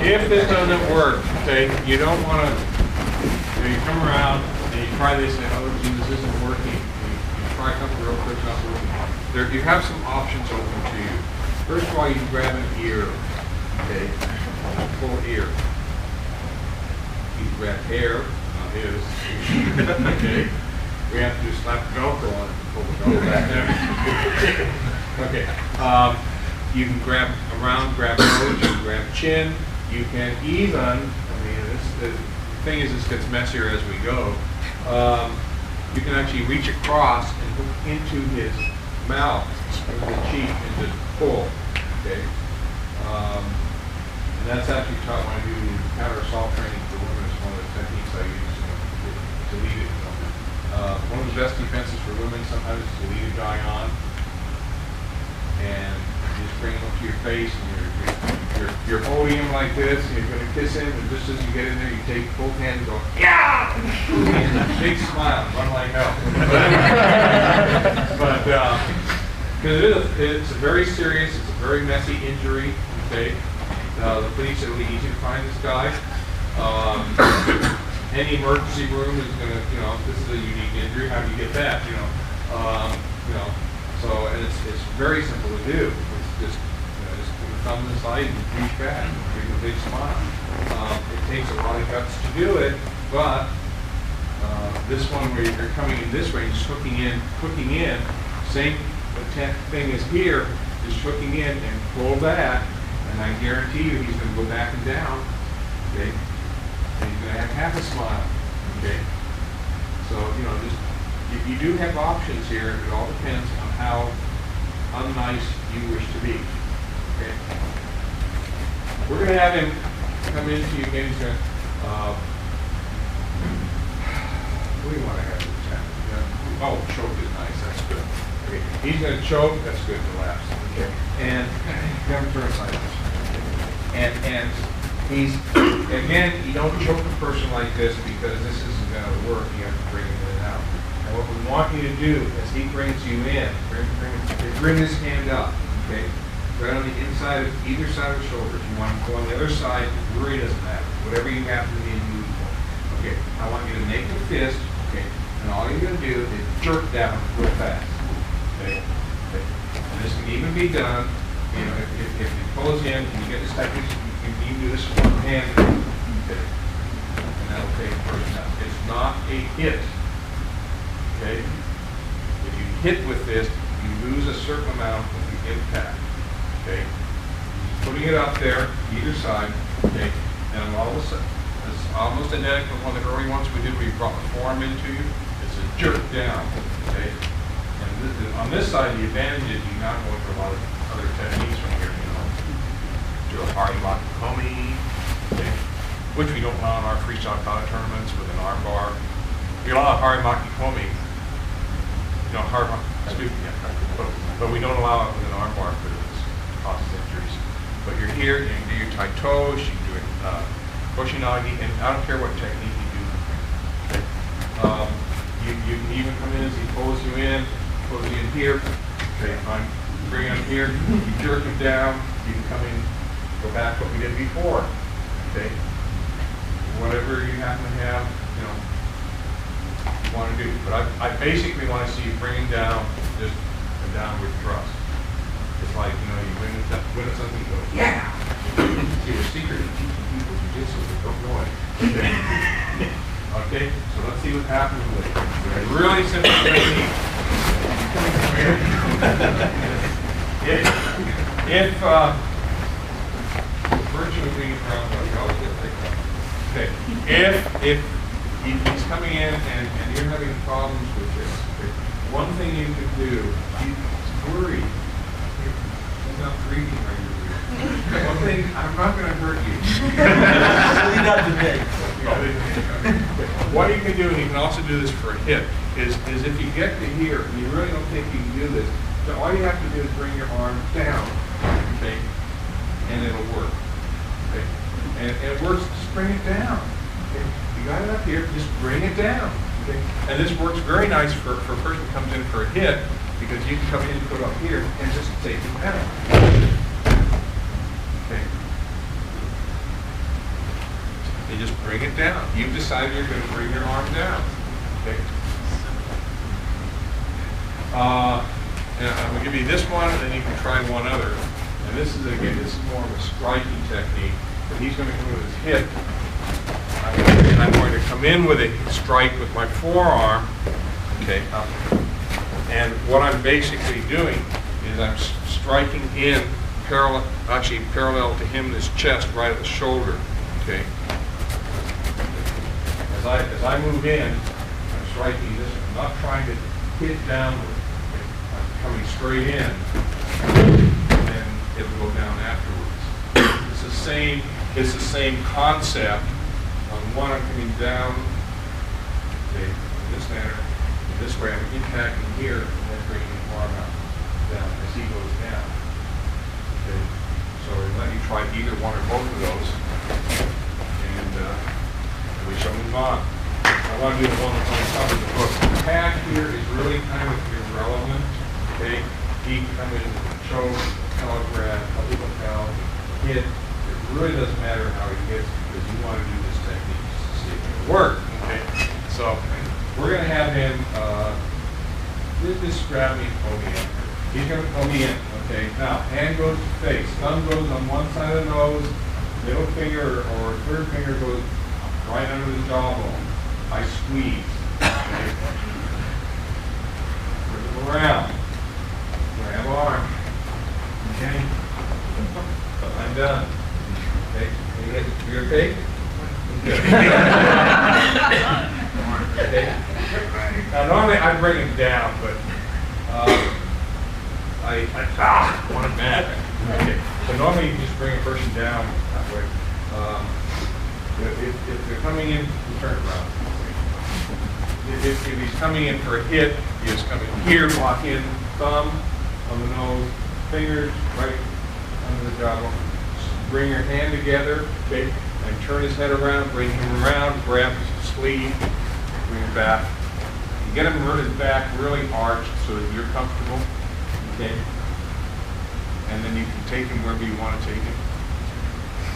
[SPEAKER 1] If this doesn't work, okay, you don't want to, you come around and you try this and, oh, geez, this isn't working. You try a couple real quick, not working. You have some options open to you. First of all, you can grab an ear, okay, full ear. You can grab hair, not his, okay. We have to slap Velcro on it to pull the Velcro back there. Okay. You can grab around, grab nose, you can grab chin. You can even, I mean, the thing is, this gets messier as we go. You can actually reach across and hook into his mouth, into the cheek, and just pull. Okay. And that's actually taught when I do counter assault training for women. It's one of the techniques I use to lead it. One of the best defenses for women sometimes is to lead a guy on, and you just bring him up to your face, and you're holding him like this, and you're going to kiss him, and just as you get in there, you take both hands and go, yeah! And big smile, run like hell. But, because it's a very serious, it's a very messy injury, okay? The police, it'll be easy to find this guy. Any emergency room is going to, this is a unique injury, how do you get that, so, and it's very simple to do. It's just put the thumb inside and reach back, give a big smile. It takes a lot of guts to do it, but this one where you're coming in this way, just hooking in, same thing as here, just hooking in and pull that, and I guarantee you he's going to go back and down, okay? And he's going to have half a smile, okay? So, you do have options here. It all depends on how unnice you wish to be. Okay. We're going to have him come into you again. He's going to, what do you want to have this happen? Yeah. Oh, choke is nice. That's good. Okay. He's going to choke. That's good. Relax. Okay. And have him turn aside. And he's, again, you don't choke a person like this because this isn't going to work. You have to bring him in and out. And what we want you to do as he brings you in, bring his hand up, okay? Right on the inside of either side of the shoulders. You want to go on the other side, it really doesn't matter. Whatever you happen to be in for. Okay, I want you to make the fist, okay? And all you're going to do is jerk down real fast, okay? And this can even be done, if you close in and you get this technique, you can do this with one hand, okay? And that'll take the person out. It's not a hit. Okay? If you hit with this, you lose a certain amount of the impact. Okay? Putting it up there, either side, okay? And all of a sudden, it's almost identical to one of the early ones we did where you brought the forearm into you. It's a jerk down. Okay? And on this side, the advantage is you're not going for a lot of other techniques from here, do a hard lock comey, okay? Which we don't allow in our freestyle kata tournaments with an arm bar. We allow hard maki komi, but we don't allow it with an arm bar because it causes injuries. But you're here, you can do your tight toes, you can do it koshinagi, and I don't care what technique you do. Okay? You can even come in as he pulls you in here. Okay, fine. Bring him here, you jerk him down, you can come in, go back what we did before. Okay? Whatever you happen to have, you want to do. But I basically want to see you bringing down just a downward thrust. It's like, you know, you win at something, you go, yeah! See, the secret of teaching people jiu-jitsu is they don't know it. Okay, so let's see what happens with it. A really simple technique. If virtue of being around, you always get picked up. Okay, if he's coming in and you're having problems with this, okay, one thing you can do, he's worried. He's not breathing regularly. One thing, I'm not going to hurt you.
[SPEAKER 5] Leave that to me.
[SPEAKER 1] What you can do, and you can also do this for a hit, is if you get to here and you really don't think you can do this, so all you have to do is bring your arm down, okay, and it'll work. Okay? And it works, just bring it down. Okay? You got it up here, just bring it down. Okay? And this works very nice for a person who comes in for a hit, because you can come in and put it up here and just take it down. Okay. You just bring it down. You've decided you're going to bring your arm down. Okay. And I'm going to give you this one, and then you can try one other. And this is, again, this is more of a striking technique. But he's going to come with his hip. And I'm going to come in with a strike with my forearm. Okay. And what I'm basically doing is I'm striking in parallel to him, his chest, right at the shoulder. Okay. As I move in, I'm striking this. I'm not trying to hit downward. I'm coming straight in, and then it'll go down afterwards. It's the same concept. On one, I'm coming down, okay, in this manner. This way, I'm impacting here and then bringing the arm out down as he goes down. Okay, so let me try either one or both of those, and we shall move on. I want to do the one that's on top of the book. The pack here is really kind of irrelevant. Okay, he can come in with a choke, telegraph, double lapel, hit. It really doesn't matter how he hits because you want to do this technique just to see if it will work. Okay, so we're going to have him just grab me and pull me in. He's going to pull me in. Okay, now hand goes to face, thumb goes on one side of the nose, middle finger or third finger goes right under the jawbone. I squeeze. Okay. Bring him around. Grab arm. Okay. I'm done. Okay. You okay? Okay. Now normally I bring him down, but I want him back. Okay. So normally you just bring a person down that way. If they're coming in, you turn around. If he's coming in for a hit, he is coming here, lock in, thumb on the nose, fingers right under the jawbone. Bring your hand together, okay, and turn his head around, bring him around, grab his sleeve, bring him back. You get him his back really arched so that you're comfortable, okay? And then you can take him wherever you want to take him.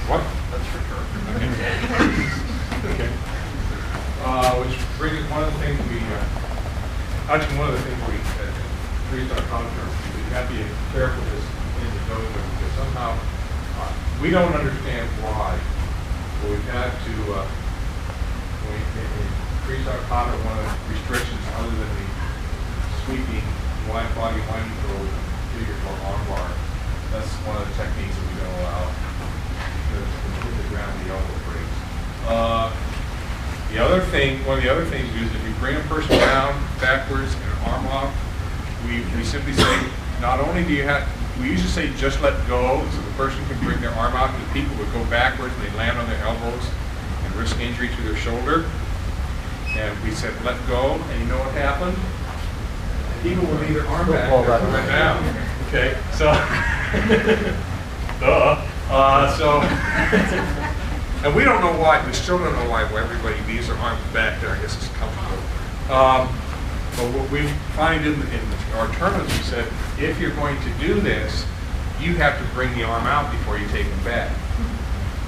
[SPEAKER 1] What? That's for sure. Okay. Okay. Which brings one of the things one of the things we increased our contract. We have to be careful with this in the dojo because somehow we don't understand why. But we've had to increase our kata. One of the restrictions, other than the sweeping wide body winding throw figure or arm bar, that's one of the techniques that we don't allow. The ground, the elbow breaks. One of the other things is if you bring a person down backwards and arm lock, we simply say, not only do you have, we usually say just let go, so the person can bring their arm out, because people would go backwards and they land on their elbows and risk injury to their shoulder. And we said let go, and you know what happened? People would leave their arm back and right down. Okay, so, and we don't know why, we still don't know why everybody leaves their arms back there. I guess it's comfortable. But what we find in our tournaments, we said, if you're going to do this, you have to bring the arm out before you take them back.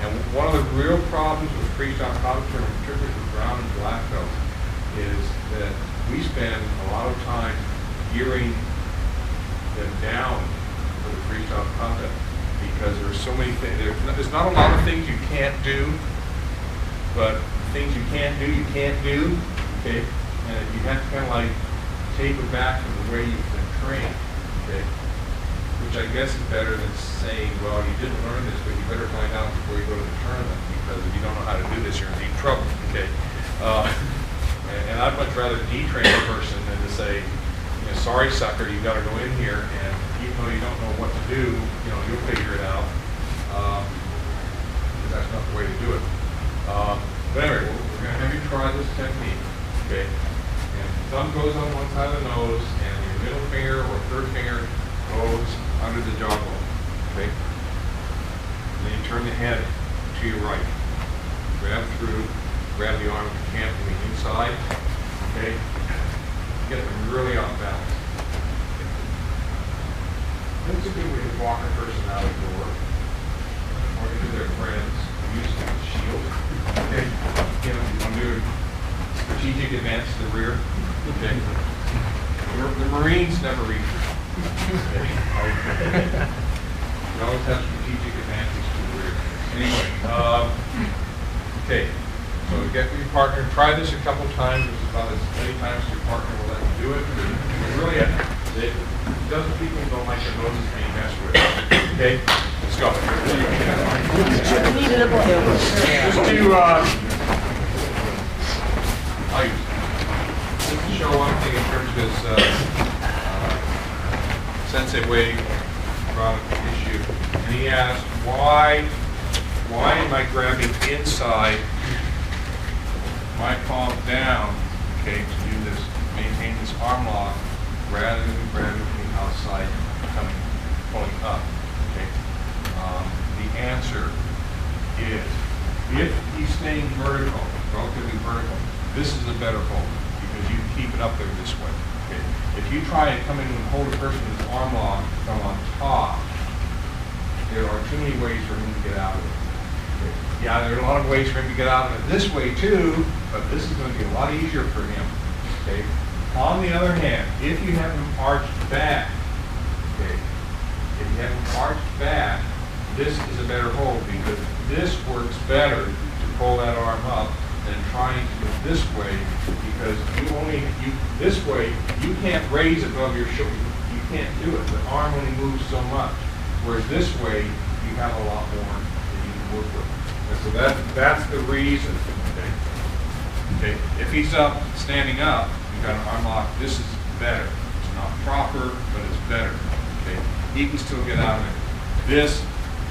[SPEAKER 1] And one of the real problems with freestyle kata tournament, particularly for brown and black belts, is that spend a lot of time gearing them down for the freestyle content because there's so many things. There's not a lot of things you can't do, but things you can't do, okay? And you have to kind of like taper back from the way you've been trained, okay? Which I guess is better than saying, well, you didn't learn this, but you better find out before you go to the tournament, because if you don't know how to do this, you're in deep trouble, okay? And I'd much rather detrain a person than to say, you know, sorry, sucker, you got to go in here, and even though you don't know what to do, you know, you'll figure it out, because that's not the way to do it. But anyway, we're going to have you try this technique, okay? And thumb goes on one side of the nose, and your middle finger or third finger goes under the jawbone, okay? And then you turn the head to your right. Grab the arm if you can from the inside, okay? Get them really off balance. That's a good way to walk a person out of the door, or into their friends, use them as a shield, okay? You know, you want to do a strategic advance to the rear, okay? The Marines never reach. Okay. You always have strategic advantage to the rear. Anyway, okay. So get with your partner. Try this a couple times. It's about as many times as your partner will let you do it. Really, it doesn't people don't like their noses being messed with. Okay, let's go. Just to just to show one thing in terms of this sensei way brought up the issue, and he asked why am I grabbing inside my palm down, okay, to do this, maintain this arm lock, rather than grabbing from the outside, pulling up, okay? The answer is, if he's staying vertical, relatively vertical, this is a better hold, because you keep it up there this way, okay? If you try and come in and hold a person with arm lock from on top, there are too many ways for him to get out of it. Yeah, there are a lot of ways for him to get out of it this way too, but this is going to be a lot easier for him. Okay. On the other hand, if you have him arched back, okay, if you have him arched back, this is a better hold because this works better to pull that arm up than trying to go this way because this way you can't raise above your shoulder. You can't do it. The arm only moves so much. Whereas this way you have a lot more that you can work with. And so that's the reason, okay? Okay, if he's up, standing up, you've got an arm lock, this is better. It's not proper, but it's better, okay? He can still get out of it. This,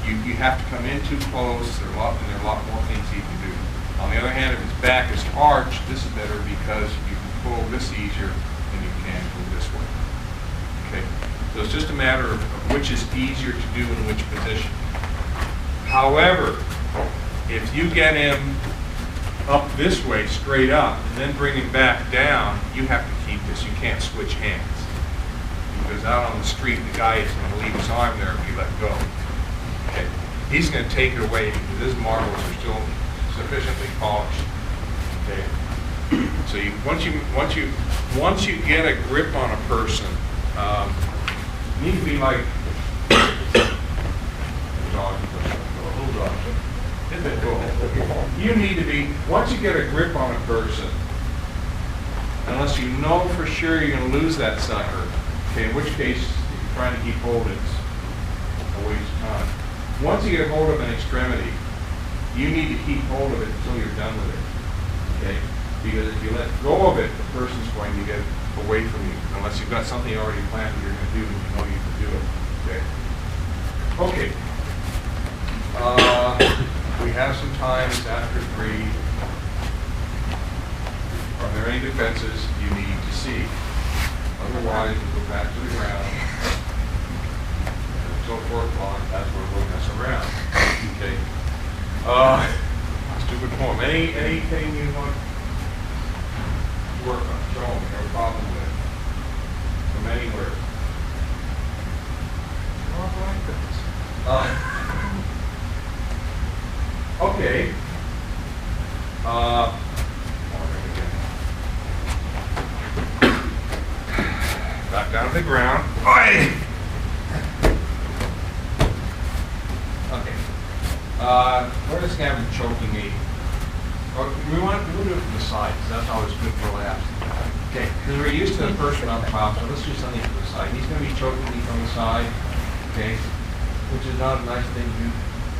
[SPEAKER 1] you have to come in too close, there are a lot more things he can do. On the other hand, if his back is arched, this is better because you can pull this easier than you can go this way, okay? So it's just a matter of which is easier to do in which position. However, if you get him up this way, straight up, and then bring him back down, you have to keep this. You can't switch hands. Because out on the street, the guy is going to leave his arm there if you let go. Okay. He's going to take it away because his marbles are still sufficiently polished. Okay. So once you get a grip on a person, you need to be like you need to be, once you get a grip on a person, unless you know for sure you're going to lose that sucker, okay, in which case you're trying to keep hold, it's a waste of time. Once you get hold of an extremity, you need to keep hold of it until you're done with it, okay? Because if you let go of it, the person's going to get away from you, unless you've got something already planned that you're going to do and you know you can do it, okay? Okay. We have some time, it's after 3. Are there any defenses you need to see? Otherwise, we'll go back to the ground. And until 4 o'clock, that's where we'll mess around. Okay. Stupid poem. Anything you want to work on? Show me, no problem with. From anywhere. Okay.
[SPEAKER 2] down to the ground. Oi! Okay. Where does Gavin choking me? Oh, we'll do it from the side, because that's always good for laughs. Okay, because we're used to the person on top, so let's do something from the side. He's going to be choking me from the side, okay, which is not a nice thing to do.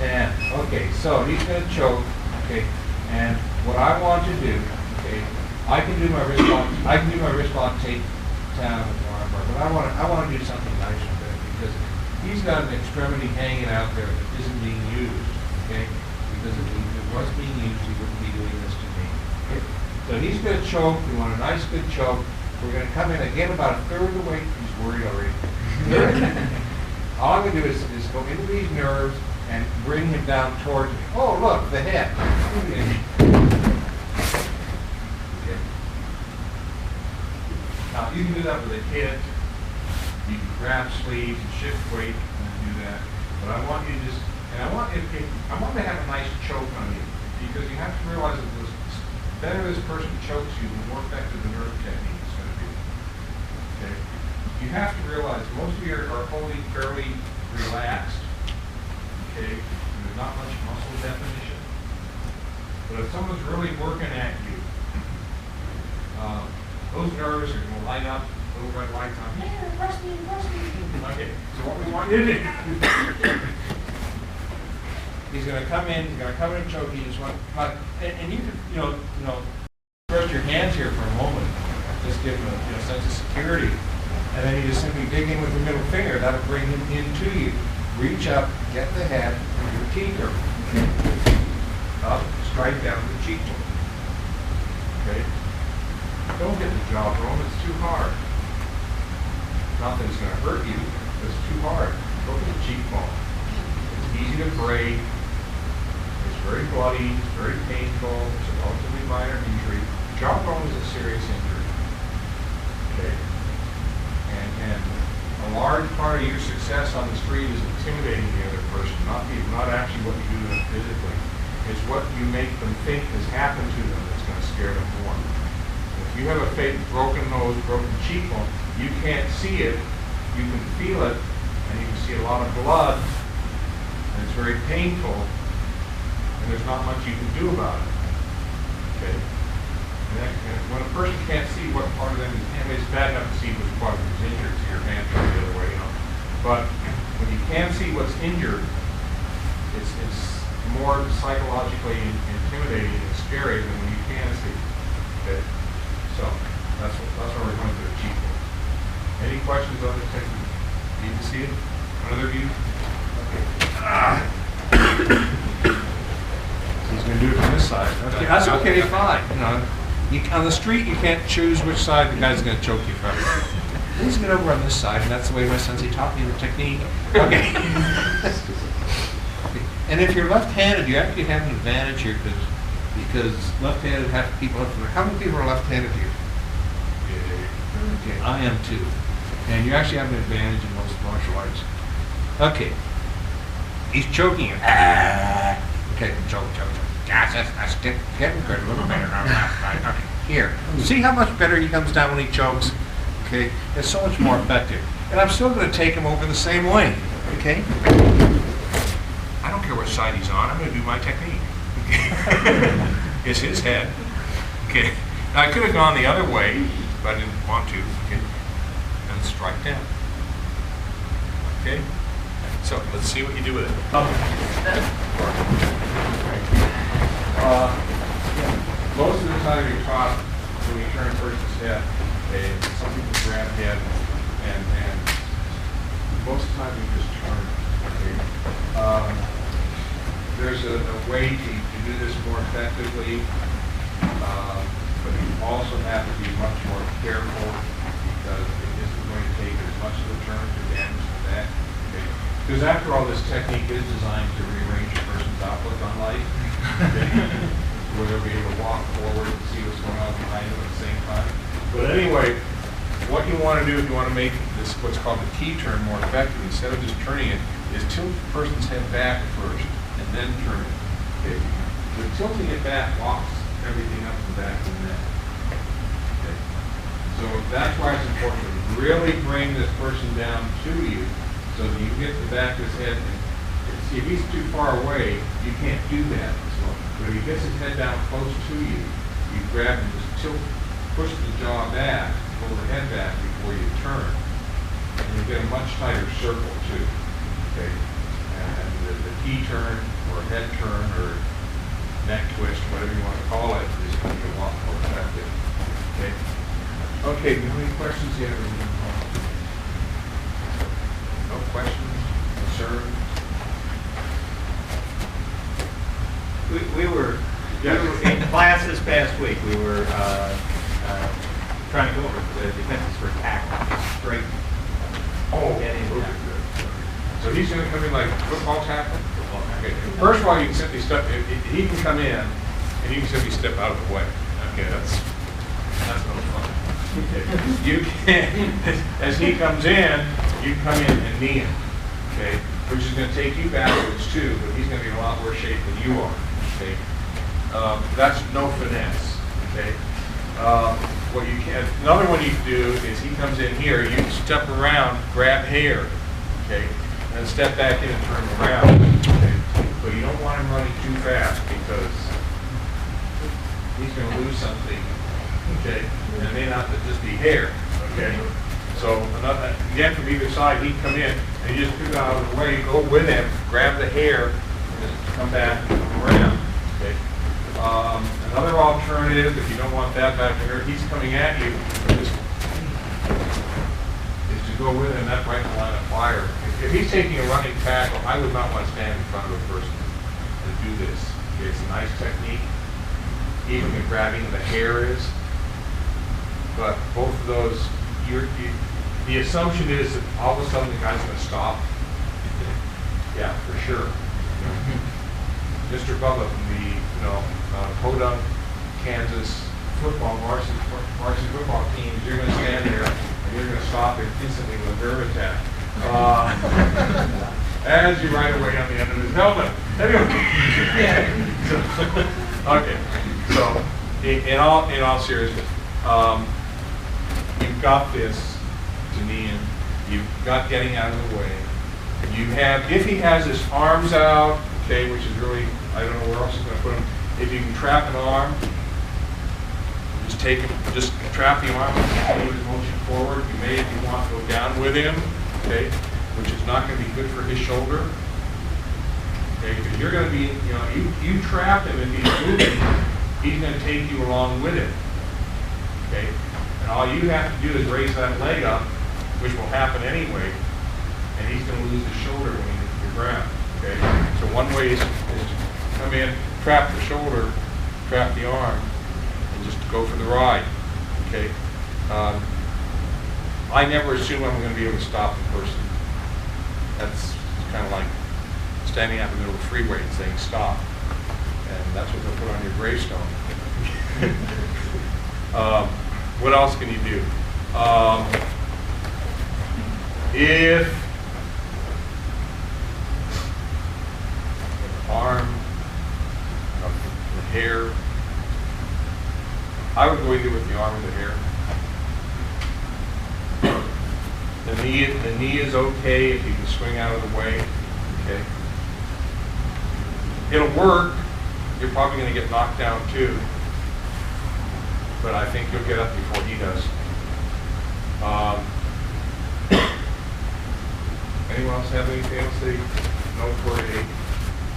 [SPEAKER 2] And, okay, so he's going to choke, okay, and what I want to do, okay, I can do my wrist lock take down with one arm, but I want to do something nice with it, because he's got an extremity hanging out there that isn't being used, okay? Because if it was being used, he wouldn't be doing this to me. Okay? So he's going to choke. We want a nice, good choke. We're going to come in again about a third of the way. He's worried already. All I'm going to do is go into these nerves and bring him down towards me. Oh, look, the head. Okay. Now, you can do that with a hit. You can grab sleeves and shift weight and do that. But I want you to just, and I want to have a nice choke on you, because you have to realize that the better this person chokes you, the more effective the nerve technique is going to be. Okay? You have to realize most of you are holding fairly relaxed. Okay? And there's not much muscle definition. But if someone's really working at you, those nerves are going to light up. Little red lights on. Yeah, press me. Okay, so what we want you to do, he's going to come in and choke you. Just want, and you can, stretch your hands here for a moment, just give him a sense of security, and then you just simply dig in with your middle finger. That'll bring him into you. Reach up, get the head, and your teeth are up, strike down the cheekbone. Okay. Don't get the jaw bone. It's too hard. Not that it's going to hurt you, but it's too hard. Look at the cheekbone. It's easy to break. It's very bloody. It's very painful. It's a relatively minor injury. Jawbone is a serious injury. Okay? And a large part of your success on the street is intimidating the other person, not actually what you do to them physically. It's what you make them think has happened to them that's going to scare them more. If you have a fake broken nose, broken cheekbone, you can't see it, you can feel it, and you can see a lot of blood, and it's very painful, and there's not much you can do about it. Okay? And when a person can't see what part of them is, and it's bad enough to see which part of them is injured, so your hand goes the other way, But when you can see what's injured, it's more psychologically intimidating and scary than when you can see. Okay? So that's why we're going to the cheekbone. Any questions on the technique? Need to see it? Another view? Okay. He's going to do it from this side. Okay, that's okay, fine. On the street, you can't choose which side the guy's going to choke you from. He's going to over on this side, and that's the way my sensei taught me the technique. Okay. And if you're left-handed, you actually have an advantage here because left-handed people have to. How many people are left-handed here? Okay, I am too. And you actually have an advantage in most martial arts. Okay. He's choking you. Okay, choke. That's getting good. A little better. Okay. Here. See how much better he comes down when he chokes? Okay. It's so much more effective. And I'm still going to take him over the same way. Okay? I don't care what side he's on. I'm going to do my technique. Okay? It's his head. Okay. Now, I could have gone the other way, but I didn't want to. Okay. And strike down. Okay? So, let's see what you do with it. Most of the time you're taught when you turn a person's head, some people grab head, and most of the time you just turn. Okay? There's a way to do this more effectively, but you also have to be much more careful because it isn't going to take as much of the turn to damage the back. Okay? Because after all, this technique is designed to rearrange a person's outlook on life. Okay? Where they'll be able to walk forward and see what's going on behind them at the same time. But anyway, what you want to do if you want to make this what's called the key turn more effective, instead of just turning it, is tilt the person's head back first and then turn it. Okay? The tilting it back locks everything up in the back of the neck. Okay? So that's why it's important to
[SPEAKER 1] really bring this person down to you so that you get the back of his head. And see, if he's too far away, you can't do that. But if he gets his head down close to you, you grab and just tilt, push the jaw back, pull the head back before you turn. And you get a much tighter circle too. Okay? And the T-turn or head turn or neck twist, whatever you want to call it, is going to be a lot more effective. Okay? Okay, do you have any questions yet? No questions? Concerns?
[SPEAKER 6] We were in class this past week. We were trying to go over the defenses for tackle, straight.
[SPEAKER 1] Oh,
[SPEAKER 6] Get in
[SPEAKER 1] okay,
[SPEAKER 6] there.
[SPEAKER 1] good. So he's going to come in like football tackle?
[SPEAKER 6] Football tackle.
[SPEAKER 1] Okay. First of all, you can simply step, he can come in and you can simply step out of the way. Okay, that's no fun. Okay. You can, as he comes in, you come in and knee him, okay? Which is going to take you backwards too, but he's going to be in a lot worse shape than you are, okay? That's no finesse, okay? What you can, another one you can do is he comes in here, you can step around, grab hair, okay? And then step back in and turn around, okay? But you don't want him running too fast because he's going to lose something, okay? And it may not just be hair, okay? So another, again, from either side, he'd come in and you just pick it out of the way, go with him, grab the hair, and just come back and come around, okay? Another alternative, if you don't want that back here, he's coming at you, is to go with him, that right in the line of fire. If he's taking a running tackle, I would not want to stand in front of a person and do this. Okay, it's a nice technique, even the grabbing of the hair is, but both of those, the assumption is that all of a sudden the guy's going to stop. Yeah, for sure. Mr. Bubba from the Podunk, Kansas football varsity football teams, you're going to stand there and you're going to stop him instantly with a nerve attack. As you right away on the end of his helmet. Okay, so in all seriousness, you've got this to knee him, you've got getting out of the way. You have, if he has his arms out, okay, which is really, I don't know where else he's going to put him. If you can trap an arm, just take him, just trap the arm, continue his motion forward. You may, if you want, go down with him, okay, which is not going to be good for his shoulder. Okay, because you're going to be, you trap him if he's moving, he's going to take you along with him. Okay, and all you have to do is raise that leg up, which will happen anyway, and he's going to lose his shoulder when he hits the ground. Okay, so one way is to come in, trap the shoulder, trap the arm, and just go for the ride. Okay, I never assume I'm going to be able to stop the person. That's kind of like standing out in the middle of the freeway and saying stop, and that's what they'll put on your gravestone. What else can you do? If arm, the hair, I would go either with the arm or the hair. The knee is okay if you can swing out of the way. Okay, it'll work. You're probably going to get knocked down too, but I think you'll get up before he does. Anyone else have anything else they know for a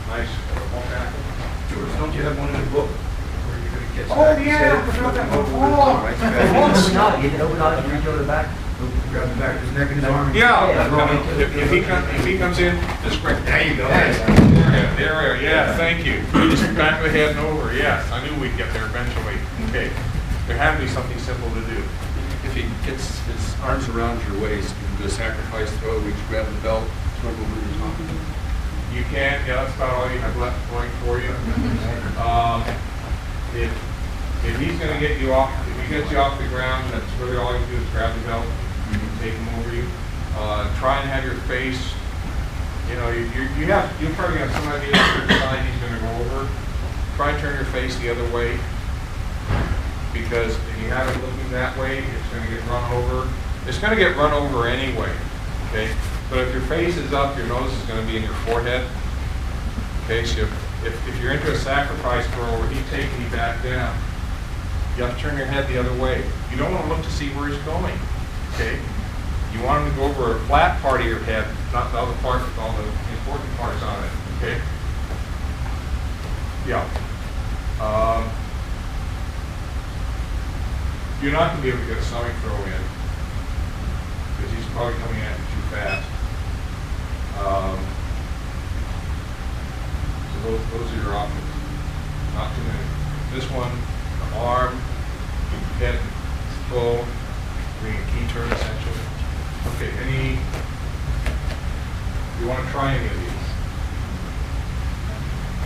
[SPEAKER 1] nice football tackle?
[SPEAKER 3] George, don't you have one in the book where you're going to catch
[SPEAKER 4] Oh,
[SPEAKER 3] that?
[SPEAKER 4] yeah, I forgot that one.
[SPEAKER 3] Right
[SPEAKER 4] Oh.
[SPEAKER 3] back. Reach over the back, grab the back of his neck and his arm.
[SPEAKER 1] Yeah, if he comes in, just grab. There you go. There, yeah, thank you. Just back of the head and over. Yes, I knew we'd get there eventually. Okay, there had to be something simple to do.
[SPEAKER 7] If he gets his arms around your waist, you can do a sacrifice throw, which grab the belt, throw over your top.
[SPEAKER 1] You can, yeah, that's about all you have left going for you. If he's going to get you off, if he gets you off the ground, that's really all you do is grab the belt, take him over you. Try and have your face, you'll probably have some idea of which side he's going to go over. Try and turn your face the other way, because if you have it looking that way, it's going to get run over,
[SPEAKER 2] it's going to get run over anyway, okay? But if your face is up, your nose is going to be in your forehead. Okay, so if you're into a sacrifice throw where he's taking you back down, you have to turn your head the other way. You don't want to look to see where he's going, okay? You want him to go over a flat part of your head, not the other part with all the important parts on it, okay? Yeah. You're not going to be able to get a stomach throw in because he's probably coming at you too fast. So those are your options. Not too many. This one, the arm, head, full, doing a key turn essentially. Okay, you want to try any of these?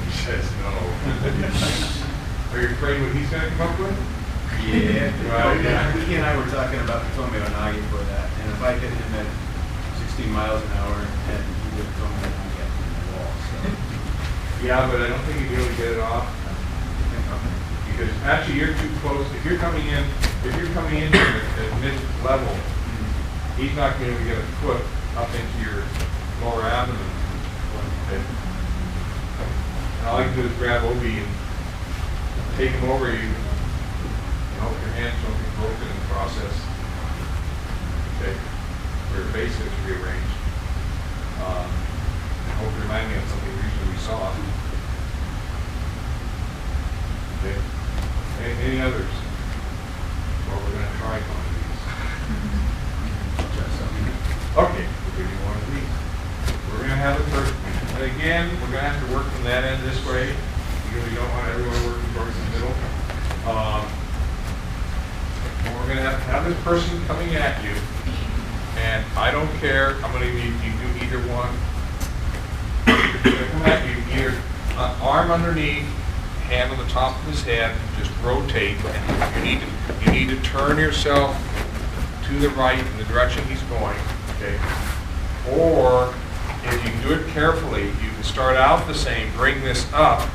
[SPEAKER 2] He says no. Are you afraid what he's going to come up with?
[SPEAKER 8] Yeah.
[SPEAKER 2] Right.
[SPEAKER 8] He and I were talking about the Tomeo Nagi for that, and if I hit him at 16 miles an hour, and he would throw me Nagi at the wall. So.
[SPEAKER 2] Yeah, but I don't think you'd be able to get it off. Because actually you're too close. If you're coming in at mid-level, he's not going to be able to get a foot up into your lower abdomen. Okay. And all you can do is grab Obi and take him over you. And hope your hands don't get broken in the process. Okay. Or your face gets rearranged. I hope you remind me of something recently we saw. Okay. Any others? Well, we're going to try one of these. Okay, we'll give you one of these. We're going to have it first. And again, we're going to have to work from that end this way because we don't want everyone working towards the middle. And we're going to have this person coming at you. And I don't care how many of you do either one. They're going to come at you either arm underneath, hand on the top of his head, just rotate, and you need to turn yourself to the right in the direction he's going, okay? Or if you do it carefully, you can start out the same, bring this up,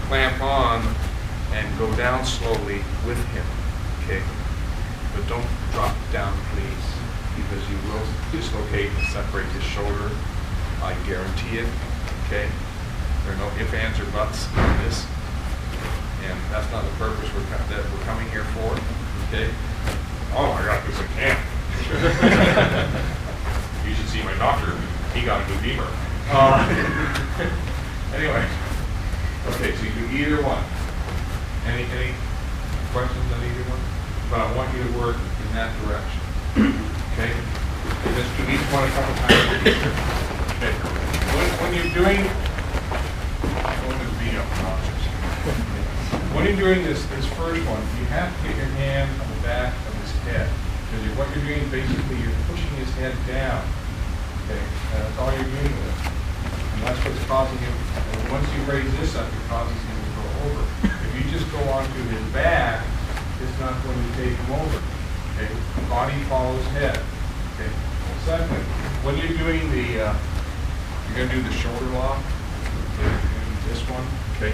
[SPEAKER 2] clamp on, and go down slowly with him, okay? But don't drop down, please, because you will dislocate and separate his shoulder. I guarantee it, okay? There are no ifs, ands, or buts on this, and that's not the purpose that we're coming here for, okay? Oh, I got this at camp. You should see my doctor. He got a new Beamer. Anyway, okay, so you do either one. Any questions on either one? But I want you to work in that direction, okay? And just do each one a couple times. Okay. When you're doing this first one, you have to get your hand on the back of his head. Because what you're doing is basically you're pushing his head down. Okay, that's all you're doing with it. And that's what's causing him, and once you raise this up, it causes him to go over. If you just go onto his back, it's not going to take him over. Okay, body follows head. Okay, second, when you're doing the, you're going to do the shoulder lock. Okay, you're going to do this one. Okay.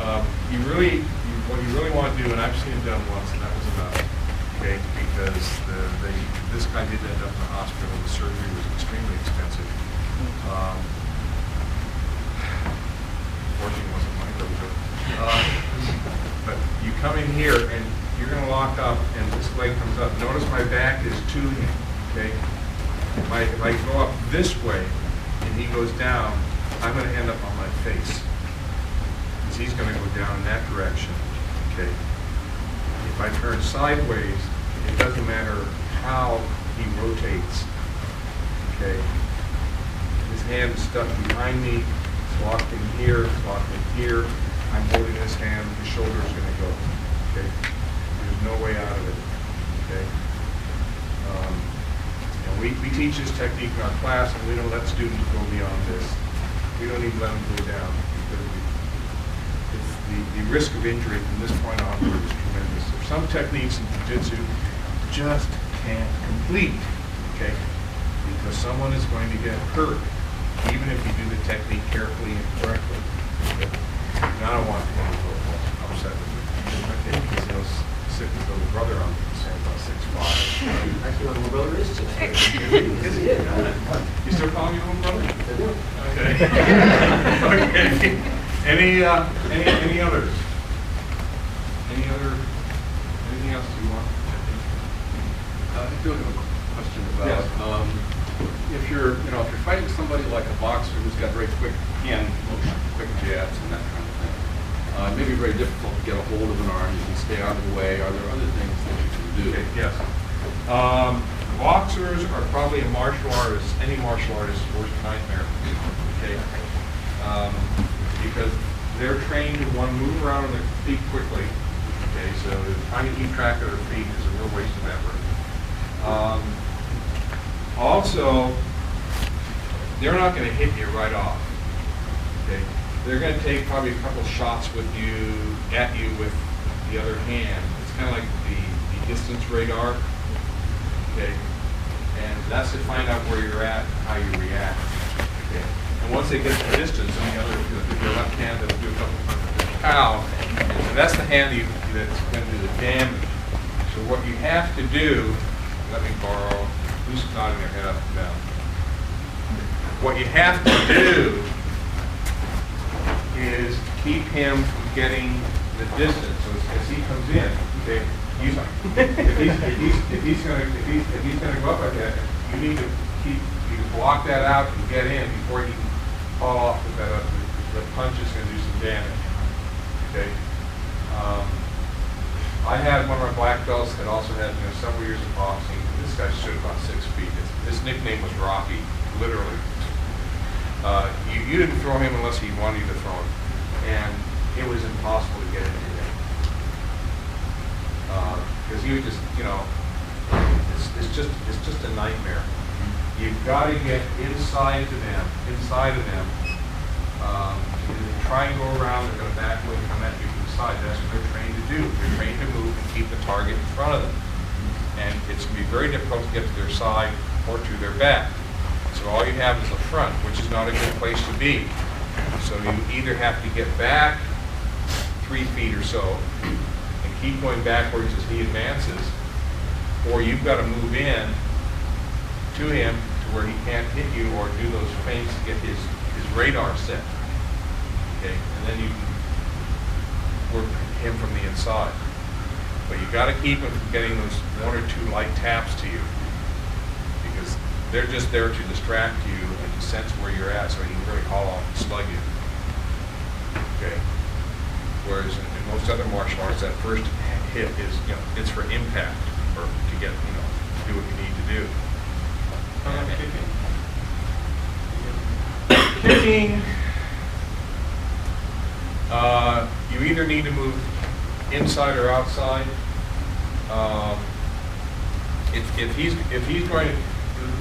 [SPEAKER 2] What you really want to do, and I've seen it done once, and that was enough, okay, because this guy did end up in the hospital. The surgery was extremely expensive. Fortunately, it wasn't my dojo. But you come in here, and you're going to lock up, and this leg comes up. Notice my back is to him, okay? If I go up this way, and he goes down, I'm going to end up on my face. He's going to go down in that direction, okay? If I turn sideways, it doesn't matter how he rotates, okay? His hand is stuck behind me, it's locked in here, it's locked in here. I'm holding his hand, his shoulder is going to go, okay? There's no way out of it, okay? And we teach this technique in our class, and we don't let students go beyond this. We don't even let them go down, because the risk of injury from this point onward is tremendous. There's some techniques in jiu-jitsu just can't complete, okay? Because someone is going to get hurt, even if you do the technique carefully and correctly. Okay? And I don't want him to go upset with me. Okay, because he'll sit his little brother on me, so about 6'5".
[SPEAKER 1] Yes, he is. You still calling me little brother?
[SPEAKER 8] I do.
[SPEAKER 1] Okay. Okay. Any others? Anything else you want?
[SPEAKER 7] I do have a question about,
[SPEAKER 1] Yes.
[SPEAKER 7] if you're fighting somebody like a boxer who's got very quick hand motion, quick jabs and that kind of thing, it may be very difficult to get a hold of an arm. You can stay out of the way. Are there other things that you can do?
[SPEAKER 1] Okay, yes. Boxers are probably a martial artist, any martial artist's worst nightmare. Okay. Because they're trained to want to move around on their feet quickly. Okay, so trying to keep track of their feet is a real waste of effort. Also, they're not going to hit you right off. Okay, they're going to take probably a couple shots at you with the other hand. It's kind of like the distance radar. Okay, and that's to find out where you're at and how you react. Okay, and once they get the distance, on the other, with your left hand, they'll do a couple punches. Pow, and that's the hand that's going to do the damage. So what you have to do, let me borrow. Who's nodding their head up and down? What you have to do is keep him from getting the distance. So as he comes in, okay, if he's going to go up like that, you need to block that out and get in before he can fall off with that. The punch is going to do some damage. Okay. I had one of my black belts that also had several years of boxing. This guy stood about 6 feet. His nickname was Rocky, literally. You didn't throw him unless he wanted you to throw him, and it was impossible to get into him because he would just, it's just a nightmare. You've got to get inside of them. You try and go around. They're going to back away and come at you from the side. That's what they're trained to do. They're trained to move and keep the target in front of them. And it's going to be very difficult to get to their side or to their back. So all you have is the front, which is not a good place to be. So you either have to get back 3 feet or so and keep going backwards as he advances, or you've got to move in to him to where he can't hit you or do those feints to get his radar set. Okay, and then you can work him from the inside. But you got to keep him from getting those 1 or 2 light taps to you, because they're just there to distract you and to sense where you're at, so he can really haul off and slug you. Okay. Whereas in most other martial arts, that first hit is, it's for impact, or to get, do what you need to do. Kicking. You either need to move inside or outside. If he's going to,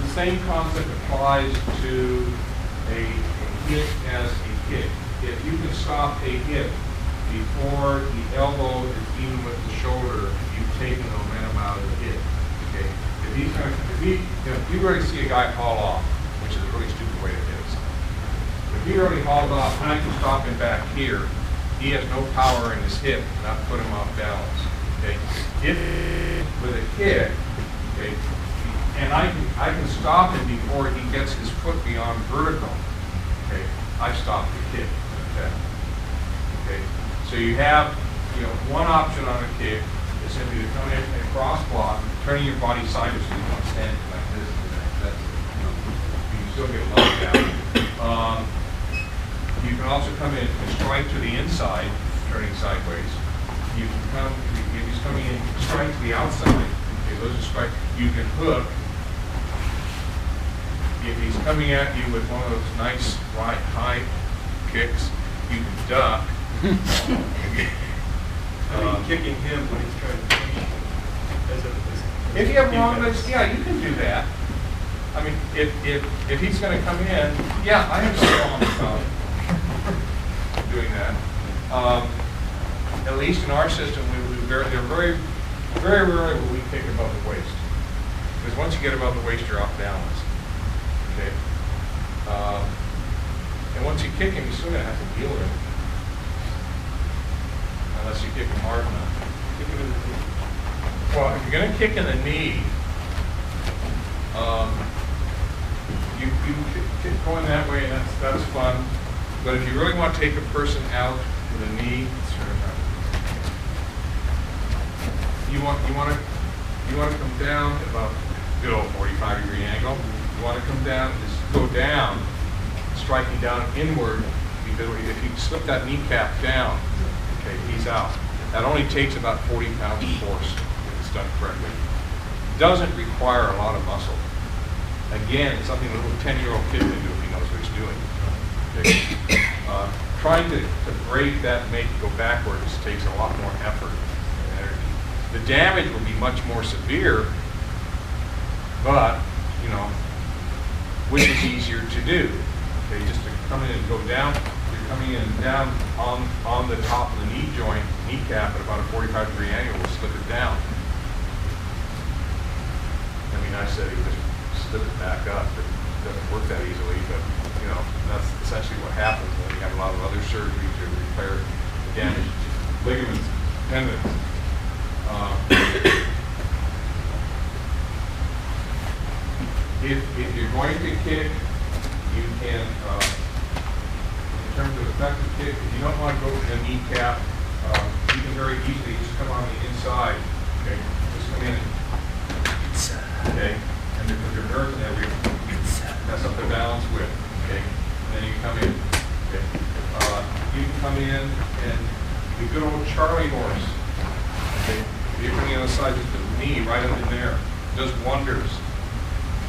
[SPEAKER 1] the same concept applies to a hit as a kick. If you can stop a hit before the elbow is even with the shoulder, you've taken the momentum out of the hit. Okay. If you already see a guy haul off, which is a really stupid way to hit something. If he already hauled off, and I can stop him back here, he has no power in his hip, not put him off balance. Okay. If with a kick, okay, and I can stop him before he gets his foot beyond vertical. Okay, I stopped the kick. Okay. Okay. So you have, one option on a kick is simply to come in and cross block, turning your body sideways so you're not standing like this. That's, you can still get knocked down. You can also come in and strike to the inside, turning sideways. You can come, if he's coming in, strike to the outside. Okay, those are strike. You can hook. If he's coming at you with one of those nice high kicks, you can duck.
[SPEAKER 8] Kicking him when he's trying to finish.
[SPEAKER 1] If you have long legs, yeah, you can do that. I mean, if he's going to come in, yeah, I have no problem about doing that. At least in our system, they're very, very rarely will we kick above the waist. Because once you get above the waist, you're off balance. Okay. And once you kick him, you're still going to have to deal with him. Unless you kick him hard enough. Kick him in the knee. Well, if you're going to kick in the knee, You keep going that way, and that's fun. But if you really want to take a person out with a knee, you want to come down at about 45-degree angle. You want to come down, just go down, striking down inward, because if you slip that kneecap down, okay, he's out. That only takes about 40 pounds of force if it's done correctly. Doesn't require a lot of muscle. Again, it's something a little 10-year-old kid can do if he knows what he's doing. Okay. Trying to break that and make it go backwards takes a lot more effort and energy. The damage will be much more severe, but, you know, which is easier to do? Okay, just to come in and go down, you're coming in and down on the top of the knee joint, kneecap at about a 45-degree angle, will slip it down. I mean, I said you just slip it back up. It doesn't work that easily, but, you know, that's essentially what happens when you have a lot of other surgery to repair damaged ligaments, tendons. If you're going to kick, you can, in terms of effective kick, if you don't want to go to the kneecap, you can very easily just come on the inside. Okay, just come in. Okay, and because your nerves in there, mess up the balance with. Okay, and then you come in. Okay, you can come in and the good old Charlie horse. Okay, you're coming on the side, just the knee right up in there, does wonders.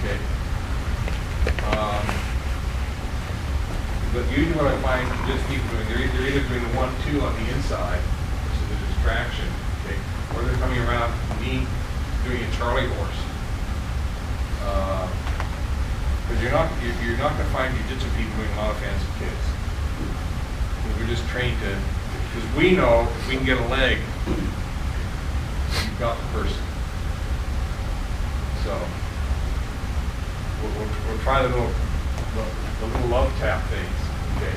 [SPEAKER 1] Okay. But usually what I find just people doing, they're either doing the 1-2 on the inside, which is a distraction, okay, or they're coming around me doing a Charlie horse. Because you're not going to find jiu-jitsu people doing a lot of fancy kicks. We're just trained to, because we know if we can get a leg, you've got the person. So we'll try the little love tap things, okay,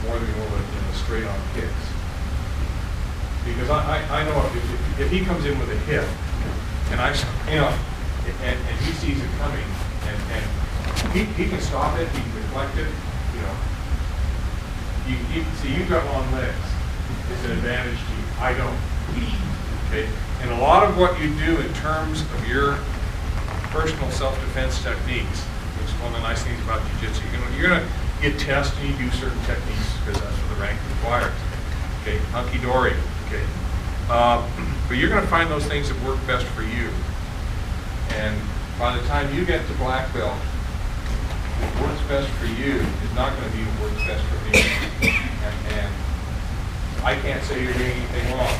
[SPEAKER 1] more than we will the straight on kicks. Because I know if he comes in with a hip, and and he sees it coming, and he can stop it, he can deflect it, you know. See, you've got long legs. It's an advantage to you. I don't. Okay, and a lot of what you do in terms of your personal self-defense techniques, which is one of the nice things about jiu-jitsu. You're gonna get tested and you do certain techniques because that's what the rank requires. Okay, hunky-dory. Okay, but you're gonna find those things that work best for you. And by the time you get to black belt, what works best for you is not going to be what works best for me. And I can't say you're doing anything wrong.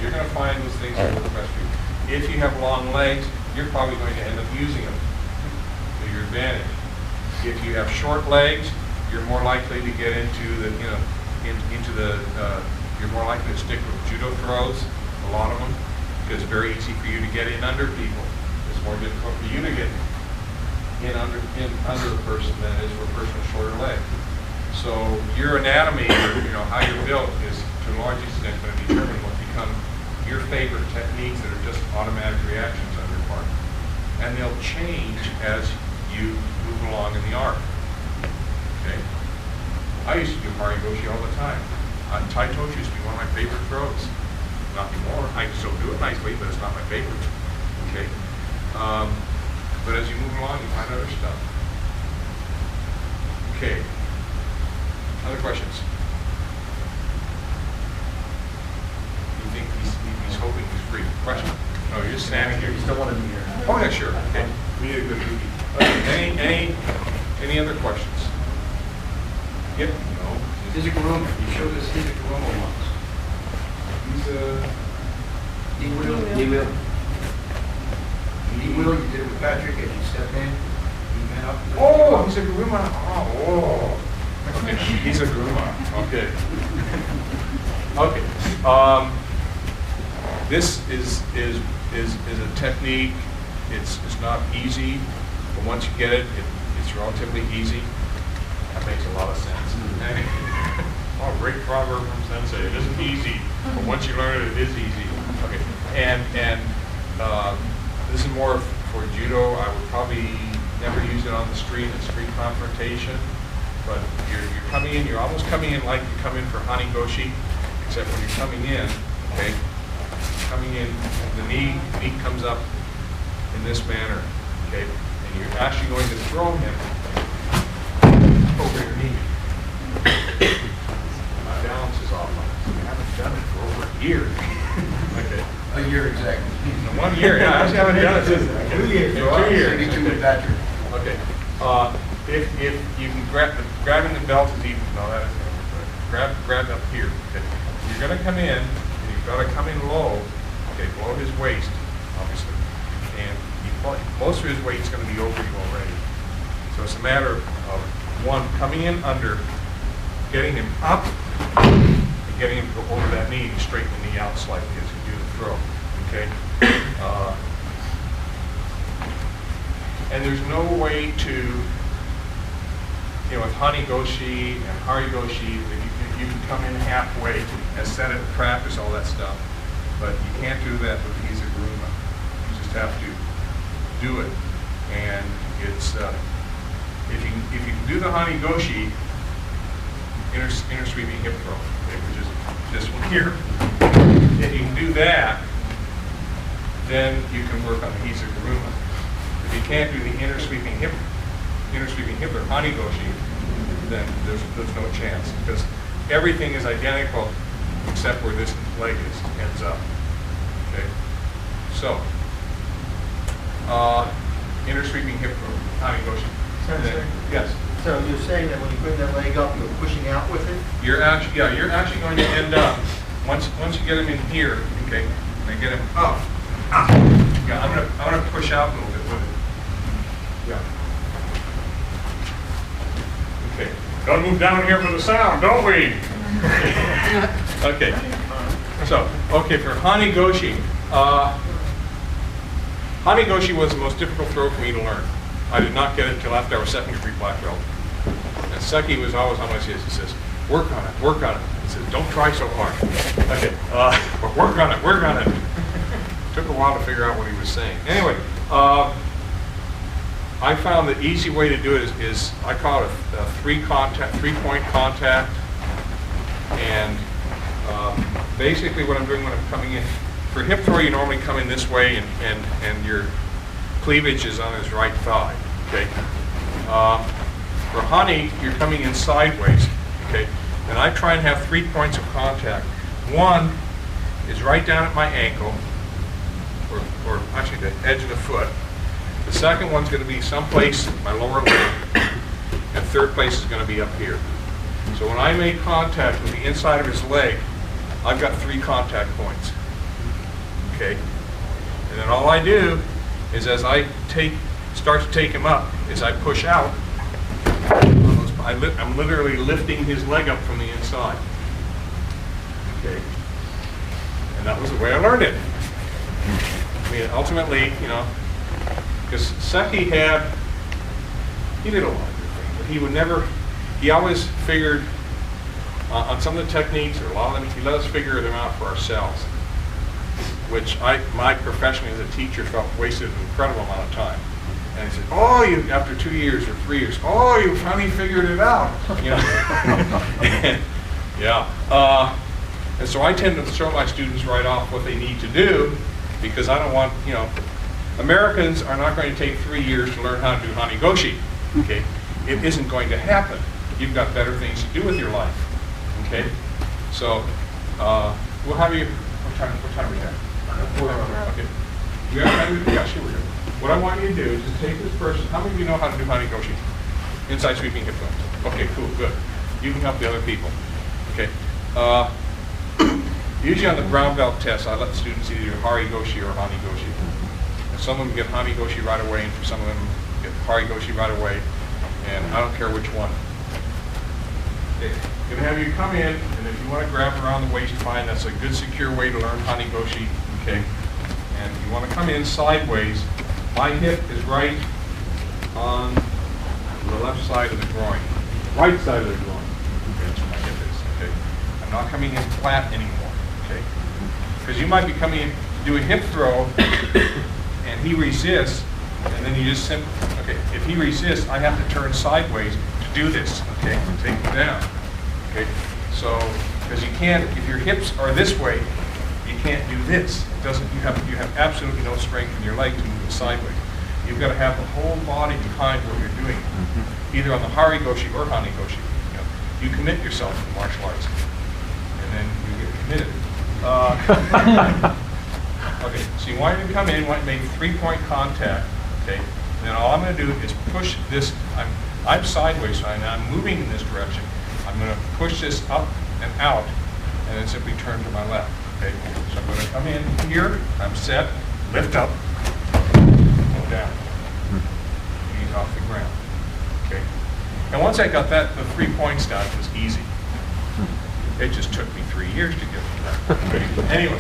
[SPEAKER 1] You're going to find those things that work best for you. If you have long legs, you're probably going to end up using them to your advantage. If you have short legs, you're more likely to get into the, you're more likely to stick with judo throws, a lot of them, because it's very easy for you to get in under people. It's more difficult for you to get in under a person than it is for a person with shorter legs. So your anatomy, or how you're built, is to a large extent going to determine what become your favorite techniques that are just automatic reactions on your part. And they'll change as you move along in the arc. Okay? I used to do Harigoshi all the time. Tai Toshi used to be one of my favorite throws. Not anymore. I still do it nicely, but it's not my favorite. Okay? But as you move along, you find other stuff. Okay. Other questions? You think he's hoping he's free? Question? No, you're just standing here.
[SPEAKER 8] You still want to be here?
[SPEAKER 1] Oh yeah, sure. Okay. We need a good movie. Any other questions? Yep. No.
[SPEAKER 3] Hizakuruma, you showed us Hizakuruma once.
[SPEAKER 1] He's a.
[SPEAKER 3] Knee wheel, you did it with Patrick as you stepped in. He went up.
[SPEAKER 1] Oh, he's a Guruma. Oh. Okay. He's a Guruma. Okay. Okay. This is a technique. It's not easy, but once you get it, it's relatively easy. That makes a lot of sense. Oh, great proverb from Sensei. It isn't easy, but once you learn it, it is easy. Okay. And this is more for
[SPEAKER 2] judo, I would probably never use it on the street in street confrontation. But you're coming in, you're almost coming in like you come in for Hanigoshi, except when you're coming in, okay, coming in, the knee comes up in this manner, okay, and you're actually going to throw him over your knee. My balance is off on it. I haven't done it for over a year. Okay.
[SPEAKER 3] A year exactly.
[SPEAKER 2] In 1 year, yeah, I actually haven't done it since.
[SPEAKER 3] 2 years.
[SPEAKER 2] In 2 years.
[SPEAKER 3] 72 with Patrick.
[SPEAKER 2] Okay. If you can grabbing the belt is even, no, that isn't good. Grab up here. Okay. You're going to come in, and you've got to come in low, okay, below his waist, obviously. And most of his weight is going to be over you already. So it's a matter of, one, coming in under, getting him up, and getting him to go over that knee and straighten the knee out slightly as you do the throw. Okay? And there's no way to, with Hanigoshi and Harigoshi, you can come in halfway and set it and practice all that stuff. But you can't do that with Izaguruma. You just have to do it. And it's, if you can do the Hanigoshi, inner sweeping hip throw, okay, which is this one here. If you can do that, then you can work on the Izaguruma. If you can't do the inner sweeping hip or Hanigoshi, then there's no chance, because everything is identical except where this leg ends up. Okay, so inner sweeping hip throw, Hanigoshi. Yes.
[SPEAKER 3] So you're saying that when you bring that leg up, you're pushing out with it?
[SPEAKER 2] You're actually going to end up once you get him in here, okay, and I get him up. Yeah, I'm gonna push out a little bit with it. Yeah. Okay. Gotta move down here for the sound, don't we? Okay. So, okay, for Hanigoshi, Hanigoshi was the most difficult throw for me to learn. I did not get it until after I was second degree black belt. And Seki was always on my heels. He says, work on it, work on it. He says, don't try so hard. Okay, but work on it, work on it. Took a while to figure out what he was saying. Anyway, I found the easy way to do it is I call it a three-point contact. And basically what I'm doing when I'm coming in, for hip throw you normally come in this way and your cleavage is on his right thigh, okay? For Hani, you're coming in sideways, okay? And I try and have 3 points of contact. One is right down at my ankle, or actually the edge of the foot. The second one's going to be someplace in my lower leg, and third place is going to be up here. So when I make contact with the inside of his leg, I've got 3 contact points, okay? And then all I do is as I start to take him up, is I push out, I'm literally lifting his leg up from the inside. Okay. And that was the way I learned it. I mean, ultimately, because Seki he did a lot of good things, but he would never, he always figured on some of the techniques, or a lot of them, he let us figure them out for ourselves, which my profession as a teacher felt wasted an incredible amount of time. And he said, oh, after 2 years or 3 years, oh, you finally figured it out. Yeah. And so I tend to show my students right off what they need to do, because I don't want, Americans are not going to take 3 years to learn how to do Hanigoshi. Okay? It isn't going to happen. You've got better things to do with your life. Okay? So we'll have you, what time are we at? Okay. You have time to, yeah, sure we're good. What I want you to do is just take this person. How many of you know how to do Hanigoshi? Inside sweeping hip throw. Okay, cool, good. You can help the other people. Okay. Usually on the brown belt test, I let students either do Harigoshi or Hanigoshi. And some of them get Hanigoshi right away, and some of them get Harigoshi right away. And I don't care which one. Okay. I'm going to have you come in, and if you want to grab around the waist, fine. That's a good, secure way to learn Hanigoshi. Okay. And you want to come in sideways. My hip is right on the left side of the groin. Right side of the groin. Okay, that's where my hip is. Okay. I'm not coming in flat anymore. Okay. Because you might be coming in to do a hip throw, and he resists, And then you just simply, okay, if he resists, I have to turn sideways to do this, okay, to take him down. Okay, so, because you can't, if your hips are this way, you can't do this. It doesn't, you have absolutely no strength in your leg to move it sideways. You've got to have the whole body behind what you're doing, either on the Harigoshi or Hanigoshi. You commit yourself to martial arts, and then you get committed. Okay, so you want him to come in, want to make 3-point contact, okay? And then all I'm going to do is push this, I'm sideways, so I'm moving in this direction. I'm going to push this up and out, and then simply turn to my left, okay? So I'm going to come in here, I'm set, lift up, go down, ease off the ground, okay? And once I got that, the 3 points down, it was easy. It just took me 3 years to get to that. But anyway,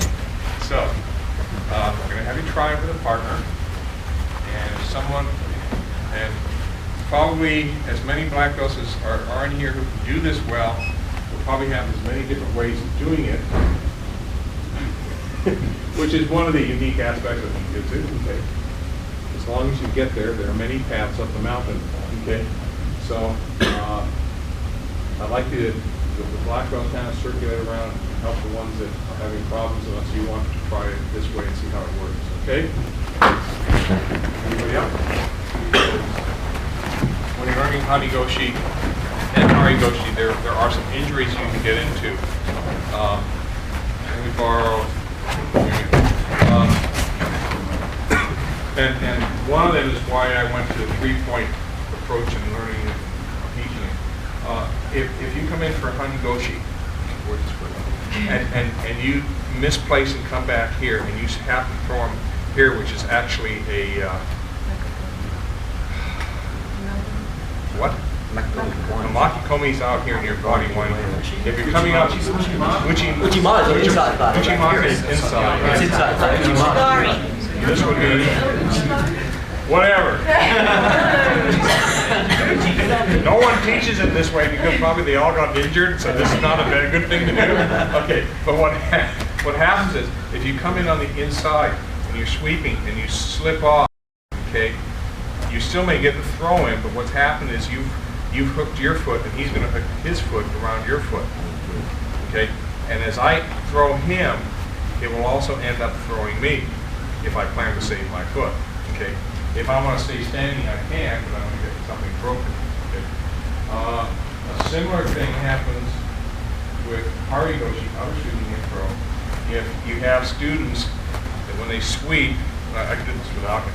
[SPEAKER 2] so I'm going to have you try it with a partner, and if someone, and probably as many black belts as are in here who can do this well, will probably have as many different ways of doing it, which is one of the unique aspects of jiu-jitsu. Okay, as long as you get there, there are many paths up the mountain. Okay, so I'd like to. The black belt kind of circulate around and help the ones that are having problems, unless you want to try it this way and see how it works. Okay? Anybody else? When you're learning Hanigoshi and Harigoshi, there are some injuries you can get into. Let me borrow. And one of them is why I went to the 3-point approach in learning it. If you come in for Hanigoshi, and you misplace and come back here, and you have to throw him here, which is actually a what? A makikomi's out here near body one. If you're coming out,
[SPEAKER 5] Uchimata is inside body.
[SPEAKER 2] Uchimata is inside.
[SPEAKER 5] It's inside. Uchimata.
[SPEAKER 2] This would be whatever. No one teaches it this way because probably they all got injured, so this is not a very good thing to do. Okay, but what happens is if you come in on the inside and you're sweeping and you slip off, okay, you still may get the throw in, but what's happened is you've hooked your foot and he's going to hook his foot around your foot. Okay, and as I throw him, it will also end up throwing me if I plan to save my foot. Okay. If I want to stay standing, I can, but I'm going to get something broken. Okay. A similar thing happens with Harigoshi, I was shooting intro. If you have students that when they sweep, I did this without him,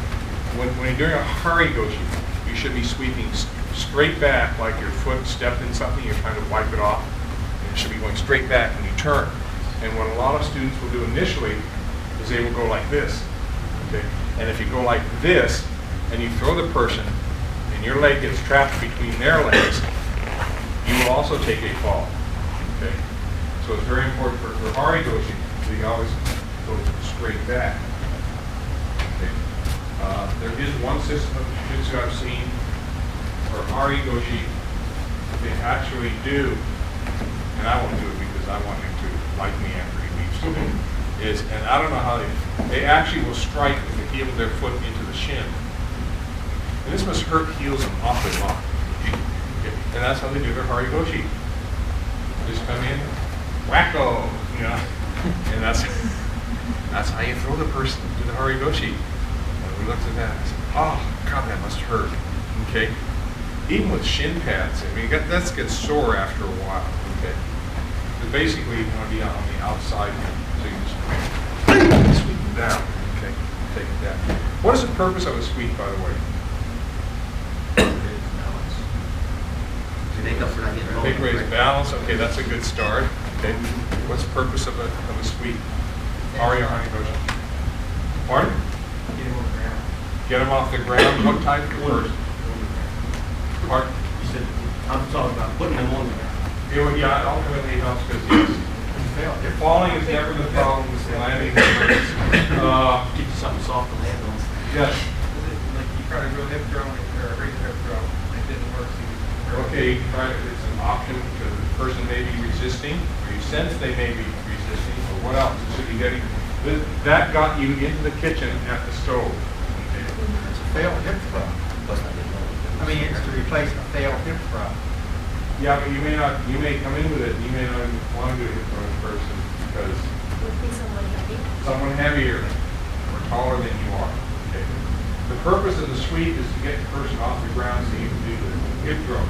[SPEAKER 2] when you're doing a Harigoshi, you should be sweeping straight back like your foot stepped in something, you're trying to wipe it off. And it should be going straight back when you turn. And what a lot of students will do initially is they will go like this. Okay. And if you go like this, and you throw the person, and your leg gets trapped between their legs, you will also take a fall. Okay? So it's very important for Harigoshi, so you always go straight back. Okay? There is one system of jiu-jitsu I've seen where Harigoshi, they actually do, and I won't do it because I want him to like me after he leaves, and I don't know how they actually will strike with the heel of their foot into the shin. And this must hurt heels an awful lot. And that's how they do their Harigoshi. Just come in, wacko, you know. And that's how you throw the person to the Harigoshi. And we looked at that and I said, oh, God, that must hurt. Okay? Even with shin pads, I mean, that gets sore after a while. Okay? But basically, you want to be on the outside here. So you just sweep it down. Okay? Take it down. What is the purpose of a sweep, by the way?
[SPEAKER 5] Make up for not getting
[SPEAKER 2] Big raise balance. Okay, that's a good start. Okay, what's the purpose of a sweep? Ari or Hanigoshi? Pardon?
[SPEAKER 3] Get him on the ground.
[SPEAKER 2] Get him off the ground. What type first? Pardon?
[SPEAKER 8] You said, I'm talking about putting them on the ground.
[SPEAKER 2] Yeah, ultimately it helps because yes, falling is never the problem. It's landing.
[SPEAKER 8] Get you something soft to land on.
[SPEAKER 2] Yes.
[SPEAKER 9] Like you try to go hip throw or a raise hip throw, and it didn't work.
[SPEAKER 2] Okay, it's an option because the person may be resisting, or you sense they may be resisting, or what else? So you getting that got you into the kitchen at the stove. Okay.
[SPEAKER 3] failed hip throw. I mean, it's to replace a failed hip throw.
[SPEAKER 1] Yeah, but you may come in with it, you may not even want to do a hip throw in person because
[SPEAKER 10] Would be someone heavy.
[SPEAKER 1] someone heavier or taller than you are. Okay. The purpose of the sweep is to get the person off the ground so you can do the hip throw.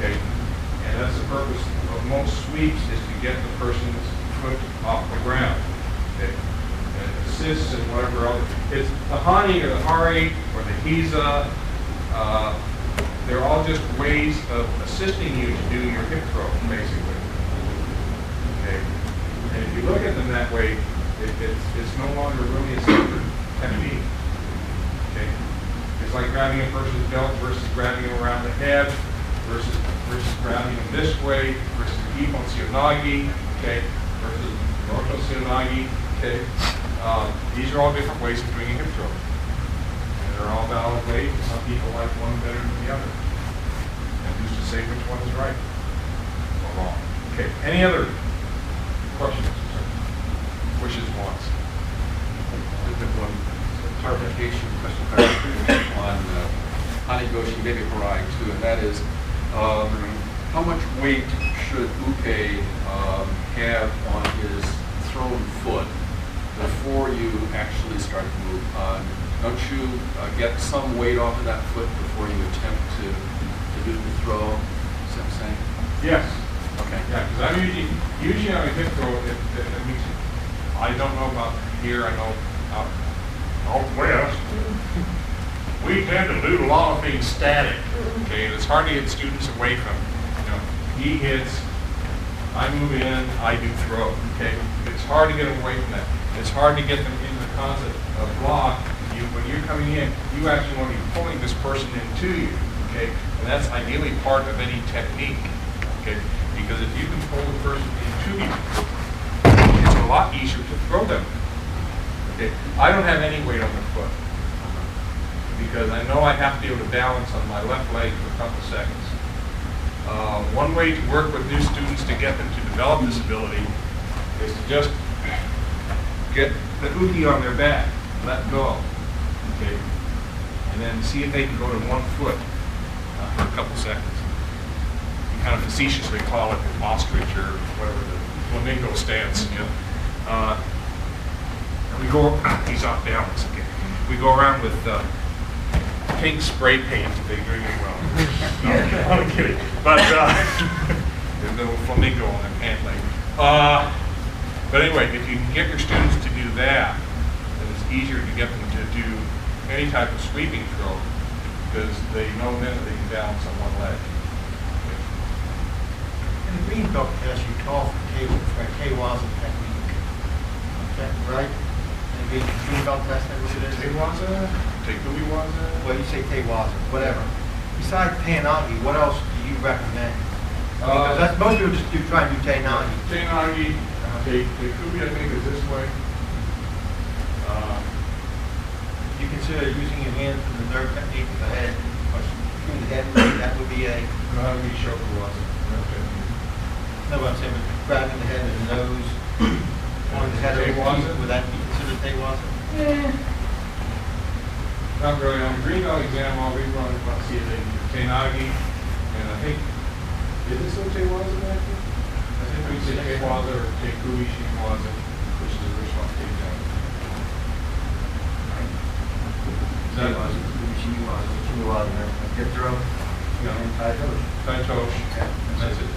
[SPEAKER 1] Okay, and that's the purpose of most sweeps is to get the person's foot off the ground. Okay, and assists and whatever other. It's the Hani or the Hari or the Hiza. They're all just ways of assisting you to do your hip throw, basically. Okay, and if you look at them that way, it's no longer really a separate technique. Okay, it's like grabbing a person's belt versus grabbing them around the head versus grabbing them this way versus Ippon Seonagi, okay, versus Roto Seonagi, okay. These are all different ways of doing a hip throw. And they're all valid ways. Some people like one better than the other. And who's to say which one is right or wrong? Okay, any other questions, wishes, wants?
[SPEAKER 7] Just one clarification, question on Hanigoshi, maybe Harai too, and that is, how much weight should Uke have on his thrown foot before you actually start to move? Don't you get some weight off of that foot before you attempt to do the throw? See what I'm saying?
[SPEAKER 1] Yes.
[SPEAKER 7] Okay.
[SPEAKER 1] Yeah, because I'm usually on a hip throw, I don't know about here, I know out west, we tend to do a lot of things static. Okay, and it's hard to get students away from, he hits, I move in, I do throw. Okay, it's hard to get them away from that. It's hard to get them into the concept of block. When you're coming in, you actually want to be pulling this person into you. Okay, and that's ideally part of any technique. Okay, because if you can pull the person into you, it's a lot easier to throw them. Okay, I don't have any weight on the foot because I know I have to be able to balance on my left leg for a couple seconds. One way to work with new students to get them to develop this ability is to just get the uke on their back, let go, okay, and then see if they can go to one foot for a couple seconds. You kind of facetiously call it an ostrich or whatever, the flamingo stance, and we go, he's off balance, okay. We go around with pink spray paint if they do it well. No, I'm kidding. But there's a little flamingo on their pant leg. But anyway, if you can get your students to do that, then it's easier to get them to do any type of sweeping throw because they know then that they can balance on one leg.
[SPEAKER 3] In the green belt test, you call for K-Waza technique. Okay, right? In the green belt test, that's what it is?
[SPEAKER 1] K-Waza? Take-Ubi-Waza?
[SPEAKER 3] Well, you say K-Waza, whatever. Besides Tainagi, what else do you recommend? Because that's, most people just try and do Tainagi.
[SPEAKER 1] Tainagi, Take-Ubi, I think, is this way.
[SPEAKER 3] You consider using your hands for the nerve technique of the head, or through the head, that would be a...
[SPEAKER 1] No, that would be Shoku-Waza.
[SPEAKER 3] No, I'm saying, grabbing the head and the nose, on the head of the
[SPEAKER 1] Tainagi?
[SPEAKER 3] would that be considered Tainagi?
[SPEAKER 1] Not really. On the green belt exam, all we run about Tainagi, and I think, is it still Tainagi back there? I think we say Tainagi or Take-Ubi Shin-Waza, which is the original takedown.
[SPEAKER 3] Hip throw.
[SPEAKER 1] No. Taitosh. That's it.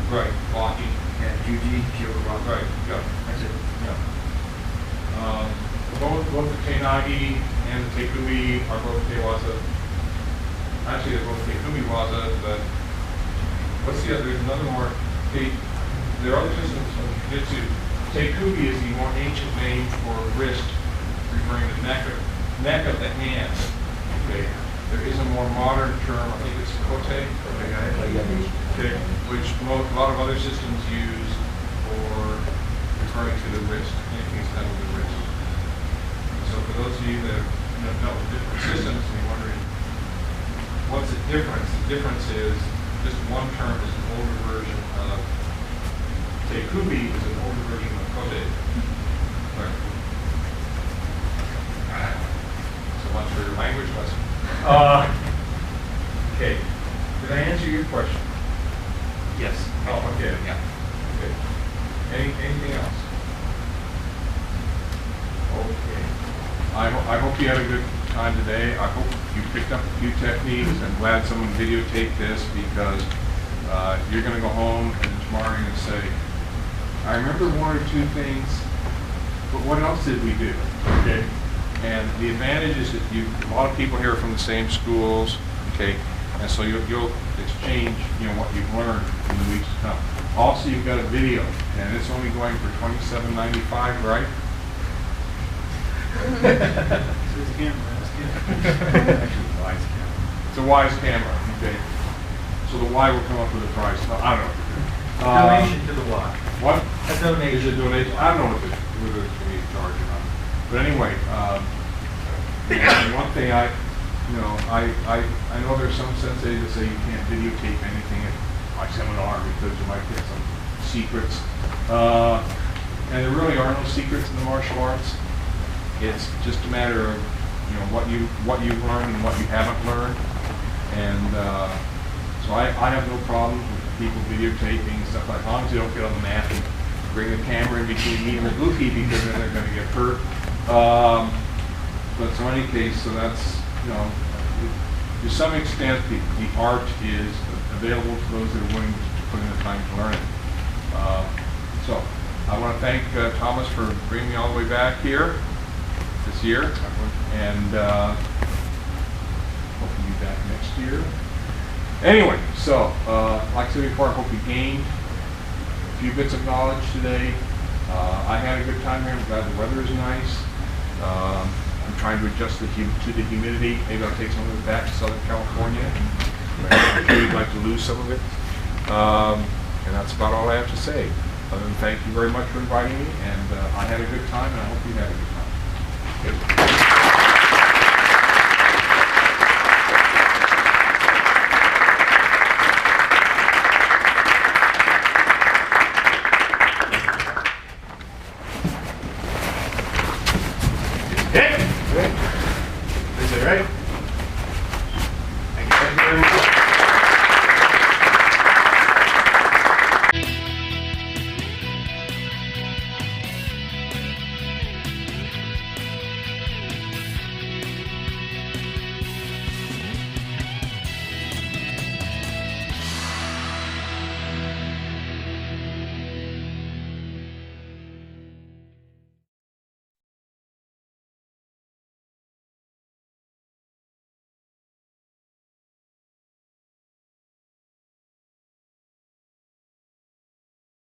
[SPEAKER 1] Right, blocking. Right, yeah.
[SPEAKER 3] That's it.
[SPEAKER 1] Yeah. Both the Tainagi and the Take-Ubi are both Teiwaza. Actually, they're both Take-Ubi-Waza, but what's the other? There's another more. There are other systems of Jiu-Jitsu. Take-Ubi is the more ancient name for wrist, referring to neck of the hand. Okay. There is a more modern term, I think it's kote, okay, which a lot of other systems use for referring to the wrist, anything that's done with the wrist. So for those of you that have dealt with different systems and you're wondering, what's the difference? The difference is just one term is an older version of Take-Ubi is an older version of kote. Right. Okay, did I answer your question?
[SPEAKER 2] Yes.
[SPEAKER 1] Oh, okay.
[SPEAKER 2] Yeah.
[SPEAKER 1] Okay. Anything else? Okay. I hope you had a good time today. I hope you picked up a few techniques. I'm glad someone videotaped this because you're going to go home and tomorrow you're going to say, I remember one or two things, but what else did we do? Okay. And the advantage is that a lot of people here are from the same schools, okay, and so you'll exchange, what you've learned in the weeks to come. Also, you've got a video, and it's only going for $27.95, right? It's a wise camera, okay. So the Y will come up with a price. No, I don't know.
[SPEAKER 3] Donation to the Y.
[SPEAKER 1] What?
[SPEAKER 3] A donation.
[SPEAKER 1] Is it donation? I don't know if it's whether it's going to be charged or not. But anyway, and one thing I know there's some sensei that say you can't videotape anything at my seminar because you might get some secrets. And there really are no secrets in the martial arts. It's just a matter of what you've learned and what you haven't learned. And so I have no problem with people videotaping stuff like, as long as you don't get on the mat and bring the camera in between me and the goofy because then they're going to get hurt. But so in any case, so that's, to some extent the art is available to those that are willing to put in the time to learn it. So I want to thank Thomas for bringing me all the way back here this year, and hope to be back next year. Anyway, so like I said before, I hope you gained a few bits of knowledge today. I had a good time here. I'm glad the weather is nice. I'm trying to adjust to the humidity. Maybe I'll take some of it back to Southern California. I'm sure you'd like to lose some of it. And that's about all I have to say. Other than thank you very much for inviting me, and I had a good time, and I hope you had a good time.
[SPEAKER 8] Is it right?